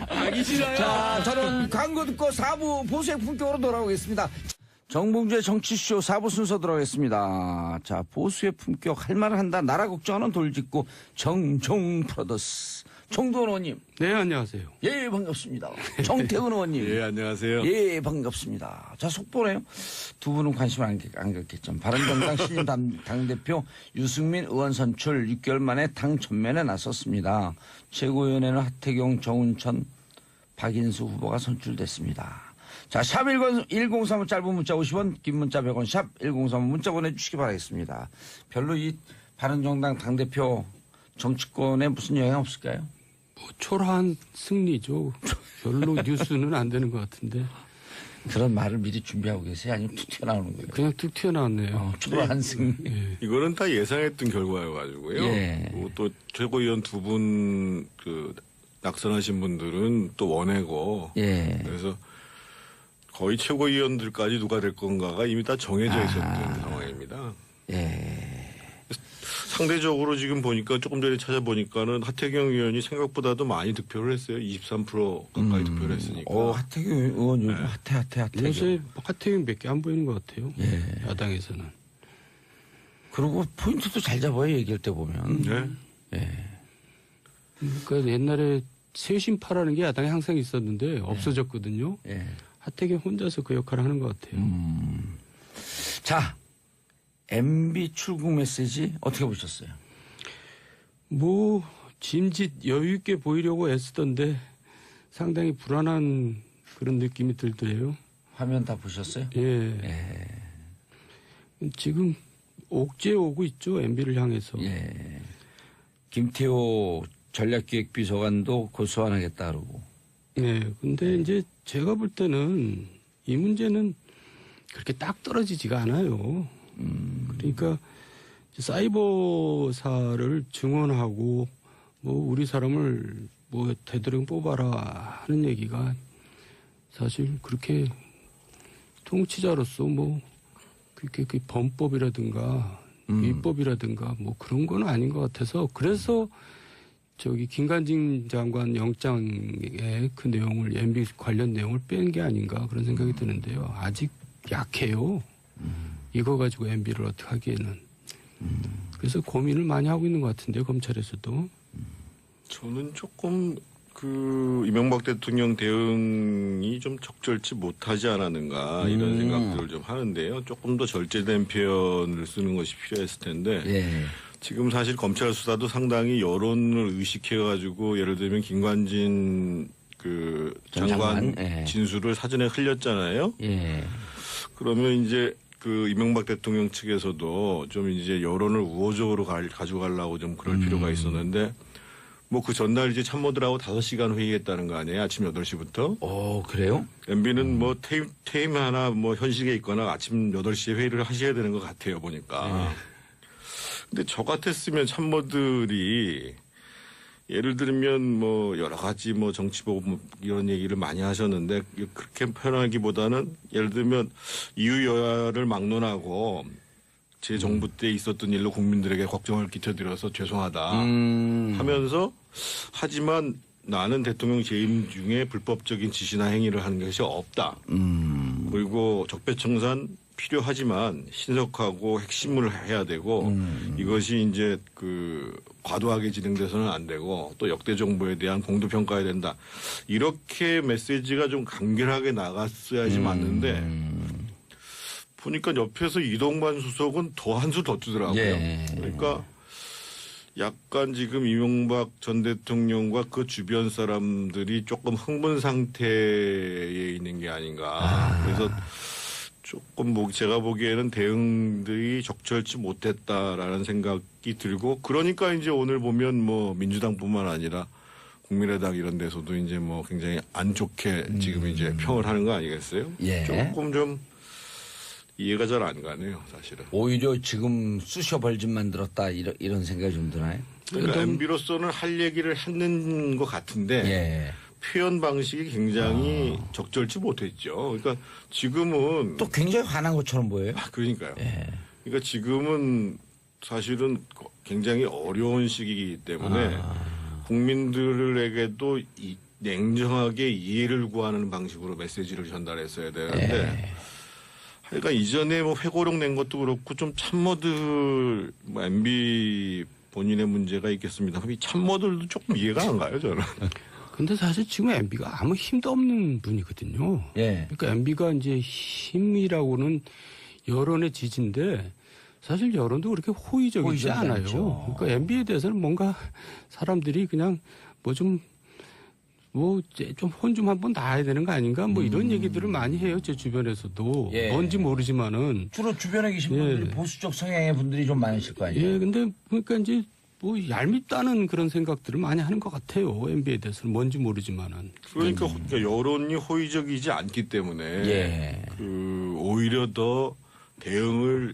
가기 싫어요. 자, 저는 광고 듣고 4부 보수의 품격으로 돌아오겠습니다. 정봉주의 정치쇼 4부 순서 들어가겠습니다. 자, 보수의 품격 할 말을 한다. 나라 걱정하는 돌직구 정종 프로더스. 정도원 의원님. 네, 안녕하세요. 예, 반갑습니다. 정태근 의원님. 예, 안녕하세요. 예, 반갑습니다. 자, 속보네요. 두 분은 관심을 안 갖겠죠. 바른정당 신임 당대표 유승민 의원 선출 6개월 만에 당 전면에 나섰습니다. 최고위원회는 하태경, 정운천, 박인수 후보가 선출됐습니다. 자, 샵 1035 짧은 문자 50원, 긴 문자 100원, 샵 1035 문자 보내주시기 바라겠습니다. 별로 이 바른정당 당대표 정치권에 무슨 영향 없을까요? 뭐 초라한 승리죠. 별로 뉴스는 안 되는 것 같은데. 그런 말을 미리 준비하고 계세요? 아니면 툭 튀어나오는 거예요? 그냥 툭 튀어나왔네요. 추가 한승. 이거는 다 예상했던 결과여가지고요. 예. 그리고 또 최고위원 두 분 그 낙선하신 분들은 또 원외고. 예. 그래서 거의 최고위원들까지 누가 될 건가가 이미 다 정해져 있었던 상황입니다. 예. 상대적으로 지금 보니까 조금 전에 찾아보니까는 하태경 의원이 생각보다도 많이 득표를 했어요. 23% 가까이 득표를 했으니까. 하태경 의원 요즘 하태경. 요새 하태경 몇 개 안 보이는 것 같아요. 예. 야당에서는. 그리고 포인트도 잘 잡아요, 얘기할 때 보면. 네. 예. 그러니까 옛날에 쇄신파라는 게 야당에 항상 있었는데 없어졌거든요. 예. 하태경 혼자서 그 역할을 하는 것 같아요. 자, MB 출국 메시지 어떻게 보셨어요? 뭐 짐짓 여유 있게 보이려고 애쓰던데 상당히 불안한 그런 느낌이 들더래요. 화면 다 보셨어요? 예. 지금 옥죄 오고 있죠. MB를 향해서. 예. 김태호 전략기획비서관도 곧 소환하겠다 그러고. 네. 근데 이제 제가 볼 때는 이 문제는 그렇게 딱 떨어지지가 않아요. 그러니까 사이버사를 증원하고 뭐 우리 사람을 뭐 대대령 뽑아라 하는 얘기가 사실 그렇게 통치자로서 뭐 그렇게 그 범법이라든가 위법이라든가 뭐 그런 건 아닌 것 같아서 그래서 저기 김관진 장관 영장의 그 내용을 MB 관련 내용을 뺀 게 아닌가 그런 생각이 드는데요. 아직 약해요. 이거 가지고 MB를 어떻게 하기에는. 그래서 고민을 많이 하고 있는 것 같은데요. 검찰에서도. 저는 조금 그 이명박 대통령 대응이 좀 적절치 못하지 않았는가 이런 생각들을 좀 하는데요. 조금 더 절제된 표현을 쓰는 것이 필요했을 텐데 예. 지금 사실 검찰 수사도 상당히 여론을 의식해가지고 예를 들면 김관진 그 장관 예. 진술을 사전에 흘렸잖아요. 예. 그러면 이제 그 이명박 대통령 측에서도 좀 이제 여론을 우호적으로 가져가려고 좀 그럴 필요가 있었는데 뭐 그 전날 이제 참모들하고 5시간 회의했다는 거 아니에요? 아침 8시부터. 그래요? MB는 뭐 퇴임 하나 뭐 현직에 있거나 아침 8시에 회의를 하셔야 되는 것 같아요, 보니까. 근데 저 같았으면 참모들이 예를 들면 뭐 여러 가지 뭐 정치보복 이런 얘기를 많이 하셨는데 그렇게 표현하기보다는 예를 들면 이유여야를 막론하고 제 정부 때 있었던 일로 국민들에게 걱정을 끼쳐드려서 죄송하다 하면서 하지만 나는 대통령 재임 중에 불법적인 지시나 행위를 하는 것이 없다. 그리고 적폐청산 필요하지만 신속하고 핵심을 해야 되고 이것이 이제 그 과도하게 진행돼서는 안 되고 또 역대 정부에 대한 공도 평가해야 된다. 이렇게 메시지가 좀 간결하게 나갔어야지 맞는데 보니까 옆에서 이동관 수석은 더 한 수 더 뜨더라고요. 예. 그러니까 약간 지금 이명박 전 대통령과 그 주변 사람들이 조금 흥분 상태에 있는 게 아닌가. 그래서 조금 뭐 제가 보기에는 대응들이 적절치 못했다라는 생각이 들고 그러니까 이제 오늘 보면 뭐 민주당뿐만 아니라 국민의당 이런 데서도 이제 뭐 굉장히 안 좋게 지금 이제 평을 하는 거 아니겠어요? 예. 조금 좀 이해가 잘 안 가네요, 사실은. 오히려 지금 쑤셔 벌집 만들었다 이런 생각이 좀 드나요? 그러니까 MB로서는 할 얘기를 했는 것 같은데 예. 표현 방식이 굉장히 적절치 못했죠. 그러니까 지금은 또 굉장히 화난 것처럼 보여요. 그러니까요. 예. 그러니까 지금은 사실은 굉장히 어려운 시기이기 때문에 국민들에게도 냉정하게 이해를 구하는 방식으로 메시지를 전달했어야 되는데 그러니까 이전에 뭐 회고록 낸 것도 그렇고 좀 참모들 뭐 MB 본인의 문제가 있겠습니다. 이 참모들도 조금 이해가 안 가요, 저는. 근데 사실 지금 MB가 아무 힘도 없는 분이거든요. 예. 그러니까 MB가 이제 힘이라고는 여론의 지지인데 사실 여론도 그렇게 호의적이지 호의적이지 않아요. 않죠. 그러니까 MB에 대해서는 뭔가 사람들이 그냥 뭐 좀 혼 좀 한번 놔야 되는 거 아닌가 뭐 이런 얘기들을 많이 해요. 제 주변에서도. 예. 뭔지 모르지만은. 주로 주변에 계신 예. 분들이 보수적 성향의 분들이 좀 많으실 거 아니에요? 예, 근데 그러니까 이제 뭐 얄밉다는 그런 생각들을 많이 하는 것 같아요. MB에 대해서는 뭔지 모르지만은. 그러니까 여론이 호의적이지 않기 때문에 예. 오히려 더 대응을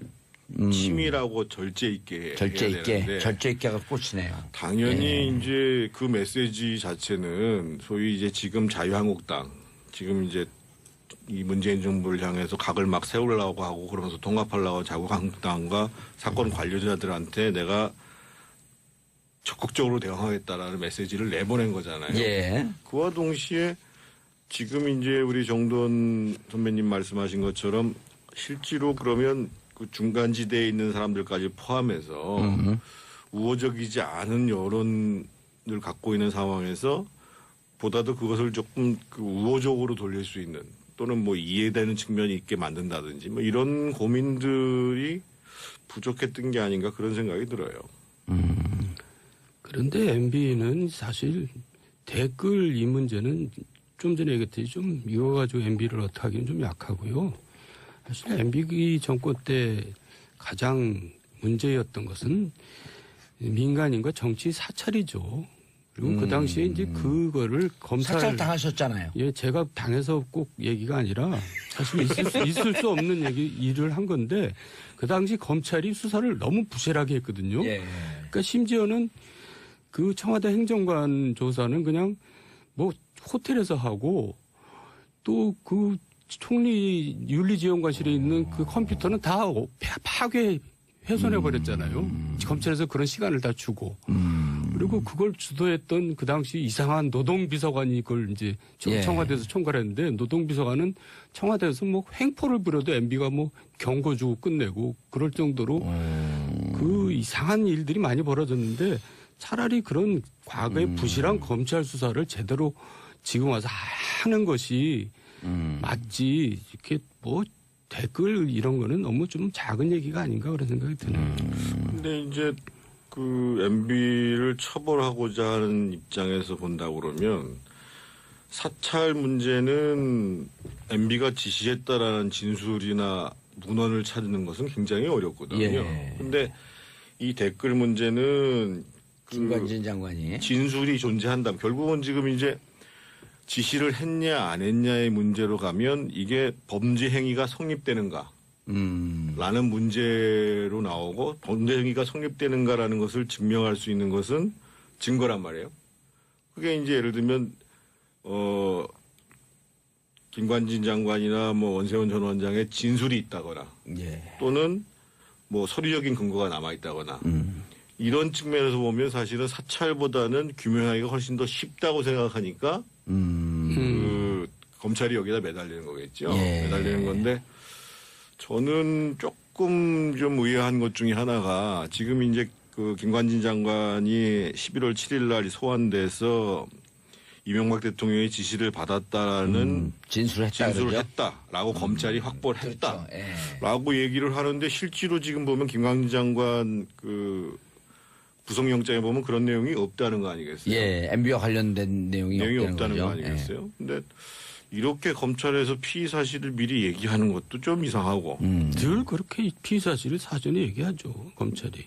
치밀하고 절제 있게 절제 해야 있게 되는데 절제 있게가 꽂히네요. 당연히 이제 그 메시지 자체는 소위 이제 지금 자유한국당 지금 이제 이 문재인 정부를 향해서 각을 막 세우려고 하고 그러면서 통합하려고 자유한국당과 사건 관련자들한테 내가 적극적으로 대응하겠다라는 메시지를 내보낸 거잖아요. 예. 그와 동시에 지금 이제 우리 정돈 선배님 말씀하신 것처럼 실제로 그러면 그 중간지대에 있는 사람들까지 포함해서 우호적이지 않은 여론을 갖고 있는 상황에서 보다도 그것을 조금 그 우호적으로 돌릴 수 있는 또는 뭐 이해되는 측면이 있게 만든다든지 뭐 이런 고민들이 부족했던 게 아닌가 그런 생각이 들어요. 그런데 MB는 사실 댓글 이 문제는 좀 전에 얘기했듯이 좀 이거 가지고 MB를 어떻게 하기는 좀 약하고요. 사실 MB 정권 때 가장 문제였던 것은 민간인과 정치 사찰이죠. 그리고 그 당시에 이제 그거를 검찰 사찰 당하셨잖아요. 예, 제가 당해서 꼭 얘기가 아니라 사실 있을 수 없는 일을 한 건데 그 당시 검찰이 수사를 너무 부실하게 했거든요. 예. 그러니까 심지어는 그 청와대 행정관 조사는 그냥 뭐 호텔에서 하고 또 그 총리 윤리지원관실에 있는 그 컴퓨터는 다 파괴 훼손해 버렸잖아요. 검찰에서 그런 시간을 다 주고 그리고 그걸 주도했던 그 당시 이상한 노동비서관이 그걸 이제 예. 청와대에서 총괄했는데 노동비서관은 청와대에서 뭐 횡포를 부려도 MB가 뭐 경고 주고 끝내고 그럴 정도로 그 이상한 일들이 많이 벌어졌는데 차라리 그런 과거의 부실한 검찰 수사를 제대로 지금 와서 하는 것이 맞지. 이렇게 뭐 댓글 이런 거는 너무 좀 작은 얘기가 아닌가 그런 생각이 드네요. 근데 이제 그 MB를 처벌하고자 하는 입장에서 본다고 그러면 사찰 문제는 MB가 지시했다라는 진술이나 문헌을 찾는 것은 굉장히 어렵거든요. 예. 근데 이 댓글 문제는 김관진 장관이 진술이 존재한다면 결국은 지금 이제 지시를 했냐 안 했냐의 문제로 가면 이게 범죄 행위가 성립되는가 라는 문제로 나오고 범죄 행위가 성립되는가라는 것을 증명할 수 있는 것은 증거란 말이에요. 그게 이제 예를 들면 김관진 장관이나 뭐 원세훈 전 원장의 진술이 있다거나 예. 또는 뭐 서류적인 근거가 남아 있다거나 이런 측면에서 보면 사실은 사찰보다는 규명하기가 훨씬 더 쉽다고 생각하니까 그 검찰이 여기다 매달리는 거겠죠. 예. 매달리는 건데 저는 조금 좀 의아한 것 중에 하나가 지금 이제 그 김관진 장관이 11월 7일 날 소환돼서 이명박 대통령의 지시를 받았다라는 진술을 진술을 그러죠? 했다라고 검찰이 확보를 그렇죠. 했다라고 얘기를 하는데 실제로 지금 보면 김관진 장관 그 구속영장에 보면 그런 내용이 없다는 거 아니겠어요? 예, MB와 관련된 내용이 없다는 거죠. 거 아니겠어요? 근데 이렇게 검찰에서 피의 사실을 미리 얘기하는 것도 좀 이상하고. 늘 그렇게 피의 사실을 사전에 얘기하죠 검찰이.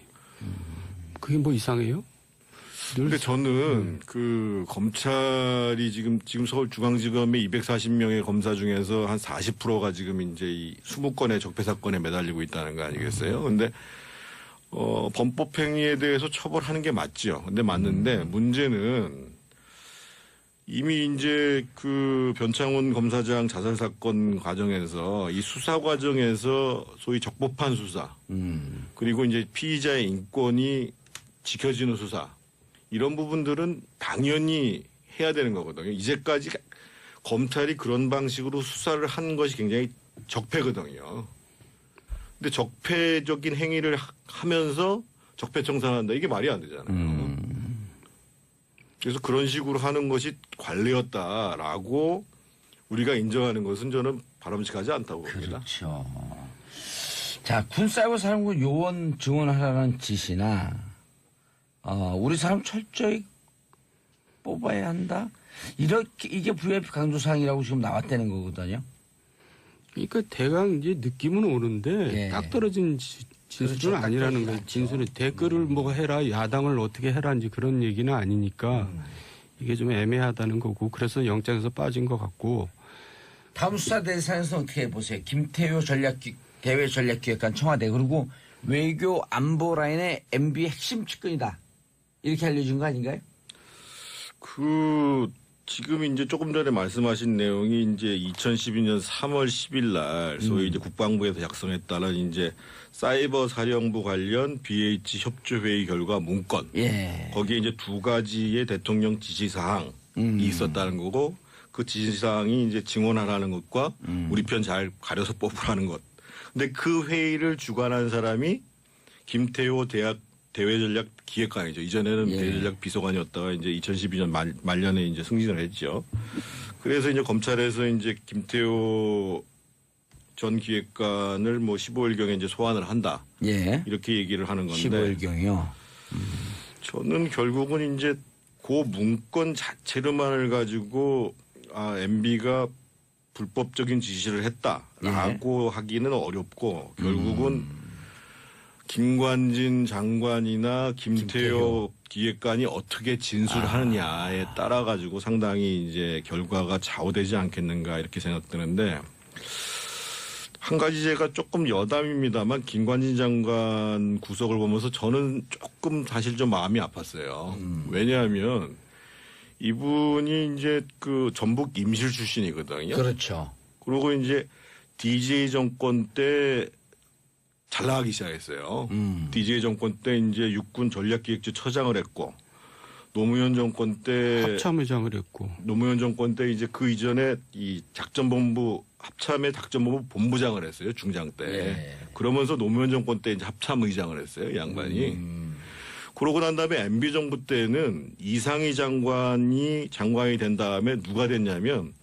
그게 뭐 이상해요? 근데 저는 그 검찰이 지금 서울중앙지검의 240명의 검사 중에서 한 40%가 지금 이제 이 20건의 적폐 사건에 매달리고 있다는 거 아니겠어요? 근데 범법행위에 대해서 처벌하는 게 맞죠. 근데 맞는데 문제는 이미 이제 그 변창훈 검사장 자살 사건 과정에서 이 수사 과정에서 소위 적법한 수사 그리고 이제 피의자의 인권이 지켜지는 수사 이런 부분들은 당연히 해야 되는 거거든요. 이제까지 검찰이 그런 방식으로 수사를 한 것이 굉장히 적폐거든요. 근데 적폐적인 행위를 하면서 적폐청산한다. 이게 말이 안 되잖아요. 그래서 그런 식으로 하는 것이 관례였다라고 우리가 인정하는 것은 저는 바람직하지 않다고 봅니다. 그렇죠. 자, 군사이버사령부 요원 증원하라는 지시나 우리 사람 철저히 뽑아야 한다. 이게 VIP 강조사항이라고 지금 나왔다는 거거든요. 그러니까 대강 이제 느낌은 오는데 예. 딱 떨어진 진술은 그렇죠. 아니라는 딱 거예요. 그렇지 진술은 댓글을 뭐 해라, 야당을 어떻게 해라인지 그런 얘기는 아니니까 이게 좀 애매하다는 거고 그래서 영장에서 빠진 것 같고. 다음 수사 대상에서 어떻게 보세요? 김태효 대외 전략기획관 청와대 그리고 외교 안보 라인의 MB 핵심 측근이다. 이렇게 알려준 거 아닌가요? 지금 이제 조금 전에 말씀하신 내용이 이제 2012년 3월 10일 날 소위 이제 국방부에서 작성했다는 이제 사이버 사령부 관련 BH 협조회의 결과 문건. 예. 거기에 이제 두 가지의 대통령 지시사항이 있었다는 거고 그 지시사항이 이제 증언하라는 것과 우리 편 잘 가려서 뽑으라는 것. 근데 그 회의를 주관한 사람이 김태호 대외전략 기획관이죠. 이전에는 예. 대외전략 비서관이었다가 이제 2012년 말년에 이제 승진을 했죠. 그래서 이제 검찰에서 이제 김태호 전 기획관을 뭐 15일경에 이제 소환을 한다. 예. 이렇게 얘기를 하는 건데. 15일경이요. 저는 결국은 이제 그 문건 자체로만을 가지고 MB가 불법적인 지시를 했다라고 하기는 어렵고 결국은 김관진 장관이나 김태호 기획관이 어떻게 진술하느냐에 따라 가지고 상당히 이제 결과가 좌우되지 않겠는가 이렇게 생각되는데 한 가지 제가 조금 여담입니다만 김관진 장관 구속을 보면서 저는 조금 사실 좀 마음이 아팠어요. 왜냐하면 이분이 이제 그 전북 임실 출신이거든요. 그렇죠. 그리고 이제 DJ 정권 때 잘 나가기 시작했어요. DJ 정권 때 이제 육군 전략기획처 처장을 했고 노무현 정권 때 합참의장을 했고 노무현 정권 때 이제 그 이전에 이 작전본부 합참의 작전본부 본부장을 했어요. 중장 때. 예. 그러면서 노무현 정권 때 이제 합참의장을 했어요. 이 양반이. 그러고 난 다음에 MB 정부 때는 이상희 장관이 된 다음에 누가 됐냐면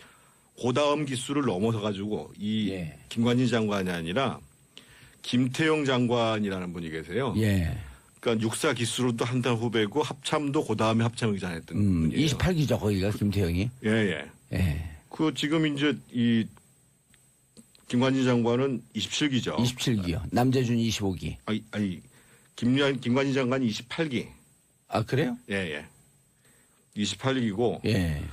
그 다음 기수를 넘어서 가지고 이 예. 김관진 장관이 아니라 김태영 장관이라는 분이 계세요. 예. 그러니까 육사 기수로도 한 달 후배고 합참도 그 다음에 합참의장 했던 분이에요. 28기죠 거기가 김태형이. 예. 예. 그 지금 이제 이 김관진 장관은 27기죠. 27기요. 남재준 25기. 아니 김관진 장관이 28기. 아 그래요? 예. 28기고. 예.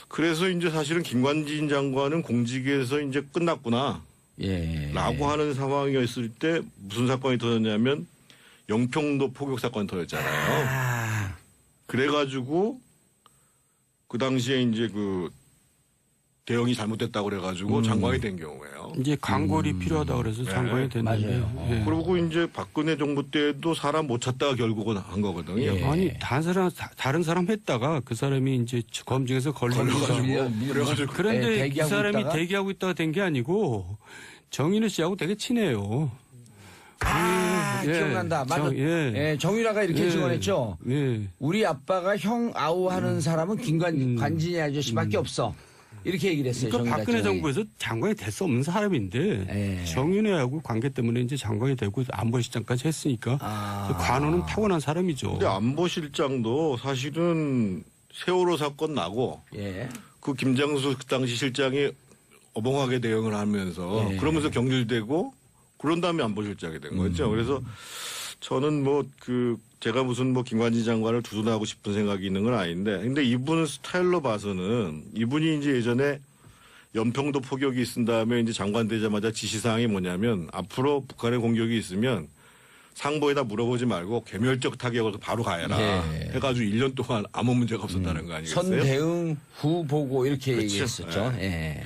그래서 이제 사실은 김관진 장관은 공직에서 이제 끝났구나. 예. 라고 하는 상황이었을 때 무슨 사건이 터졌냐면 영평도 포격 사건이 터졌잖아요. 아. 그래가지고 그 당시에 이제 그 대응이 잘못됐다고 그래가지고 장관이 된 경우예요. 이제 강골이 필요하다 그래서 장관이 됐는데 맞아요. 예. 그리고 이제 박근혜 정부 때도 사람 못 찾다가 결국은 한 거거든요. 예. 아니 다른 사람 했다가 그 사람이 이제 검증에서 걸리니까 그래가지고 그런데 이 대기하고 사람이 있다가? 대기하고 있다가 된 게 아니고 정인우 씨하고 되게 친해요. 기억난다. 맞아. 예. 정유라가 이렇게 증언했죠. 예. 우리 아빠가 형 아우하는 사람은 관진이 아저씨밖에 없어. 이렇게 얘기를 했어요. 그러니까 정유라 박근혜 장관이. 정부에서 장관이 될 수 없는 사람인데 예. 정윤회하고 관계 때문에 이제 장관이 되고 안보실장까지 했으니까 관원은 타고난 사람이죠. 근데 안보실장도 사실은 세월호 사건 나고 예. 그 김장수 그 당시 실장이 어벙하게 대응을 하면서 예. 그러면서 경질되고 그런 다음에 안보실장이 된 거죠. 그래서 저는 뭐 제가 무슨 뭐 김관진 장관을 두둔하고 싶은 생각이 있는 건 아닌데 근데 이분 스타일로 봐서는 이분이 이제 예전에 연평도 포격이 있은 다음에 이제 장관 되자마자 지시사항이 뭐냐면 앞으로 북한의 공격이 있으면 상보에다 물어보지 말고 개멸적 타격으로 바로 가야라 예. 해가지고 1년 동안 아무 문제가 없었다는 거 아니겠어요? 선대응 후 보고 이렇게 그렇죠. 얘기했었죠. 예.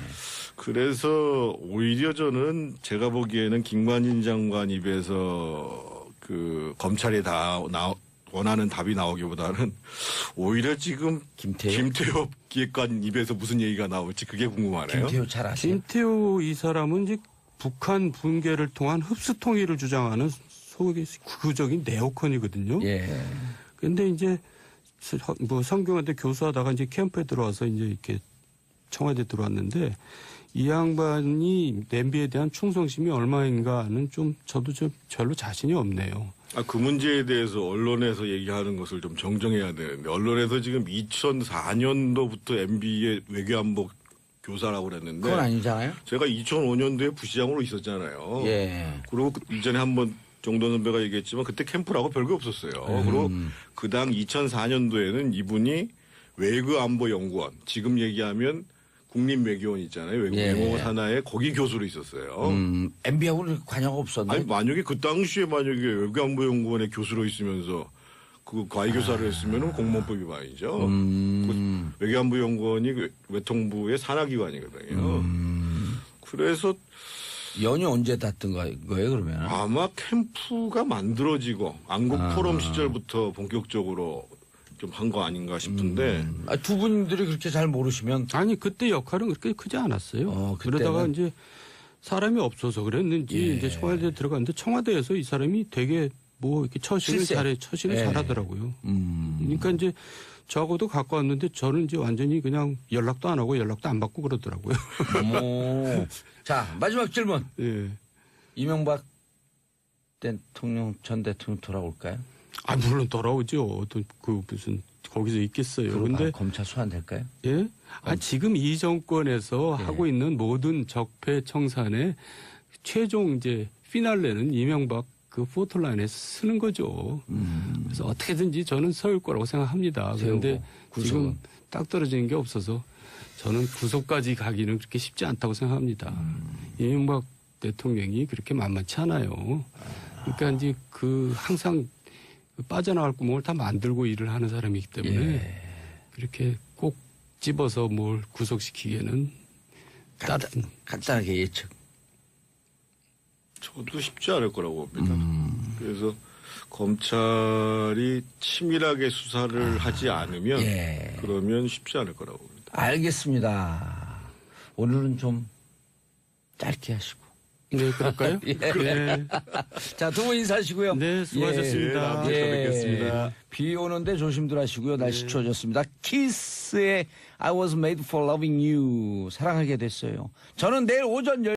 그래서 오히려 저는 제가 보기에는 김관진 장관 입에서 그 검찰이 원하는 답이 나오기보다는 오히려 지금 김태호 기획관 입에서 무슨 얘기가 나올지 그게 궁금하네요. 김태호 잘 아세요? 김태호 이 사람은 이제 북한 분계를 통한 흡수 통일을 주장하는 소위 극우적인 네오컨이거든요. 예. 근데 이제 뭐 성균관대 교수하다가 이제 캠프에 들어와서 이제 이렇게 청와대 들어왔는데 이 양반이 냄비에 대한 충성심이 얼마인가는 좀 저도 좀 별로 자신이 없네요. 그 문제에 대해서 언론에서 얘기하는 것을 좀 정정해야 되는데 언론에서 지금 2004년도부터 MB의 외교안보 교사라고 그랬는데 그건 아니잖아요. 제가 2005년도에 부시장으로 있었잖아요. 예. 그리고 이전에 한번 정돈 선배가 얘기했지만 그때 캠프라고 별게 없었어요. 그리고 그 당 2004년도에는 이분이 외교안보연구원, 지금 얘기하면 국립외교원 있잖아요. 외국영어 산하에 거기 교수로 있었어요. MB하고는 관여가 없었네. 아니 만약에 그 당시에 만약에 외교안보연구원의 교수로 있으면서 그 과외교사를 했으면은 공무원법 위반이죠. 그 외교안보연구원이 외통부의 산하기관이거든요. 그래서 연이 언제 닿던 거예요, 그러면? 아마 캠프가 만들어지고 안국 포럼 시절부터 본격적으로 좀 한 거 아닌가 싶은데. 두 분들이 그렇게 잘 모르시면. 아니 그때 역할은 그렇게 크지 않았어요. 그때는? 그러다가 이제 사람이 없어서 그랬는지 이제 청와대에 들어갔는데 청와대에서 이 사람이 되게 뭐 이렇게 처신을 잘하더라고요. 그러니까 이제 저하고도 갖고 왔는데 저는 이제 완전히 그냥 연락도 안 하고 연락도 안 받고 그러더라고요. 어머. 자, 마지막 질문. 예. 이명박 대통령 전 대통령 돌아올까요? 물론 돌아오죠. 또 그 무슨 거기서 있겠어요. 근데 검찰 소환될까요? 예? 지금 이 정권에서 하고 있는 모든 적폐 청산의 최종 이제 피날레는 이명박 그 포털라인에 쓰는 거죠. 그래서 어떻게든지 저는 세울 거라고 생각합니다. 그런데 지금 딱 떨어지는 게 없어서 저는 구속까지 가기는 그렇게 쉽지 않다고 생각합니다. 이명박 대통령이 그렇게 만만치 않아요. 그러니까 이제 그 항상 빠져나갈 구멍을 다 만들고 일을 하는 사람이기 때문에 그렇게 꼭 집어서 뭘 구속시키기에는 간단하게 예측. 저도 쉽지 않을 거라고 봅니다. 그래서 검찰이 치밀하게 수사를 하지 않으면 그러면 쉽지 않을 거라고 봅니다. 알겠습니다. 오늘은 좀 짧게 하시고. 네, 그럴까요? 네. 자, 두 분 인사하시고요. 네, 수고하셨습니다. 다음 주에 또 뵙겠습니다. 비 오는데 조심들 하시고요. 날씨 추워졌습니다. 키스의 I was made for loving you. 사랑하게 됐어요. 저는 내일 오전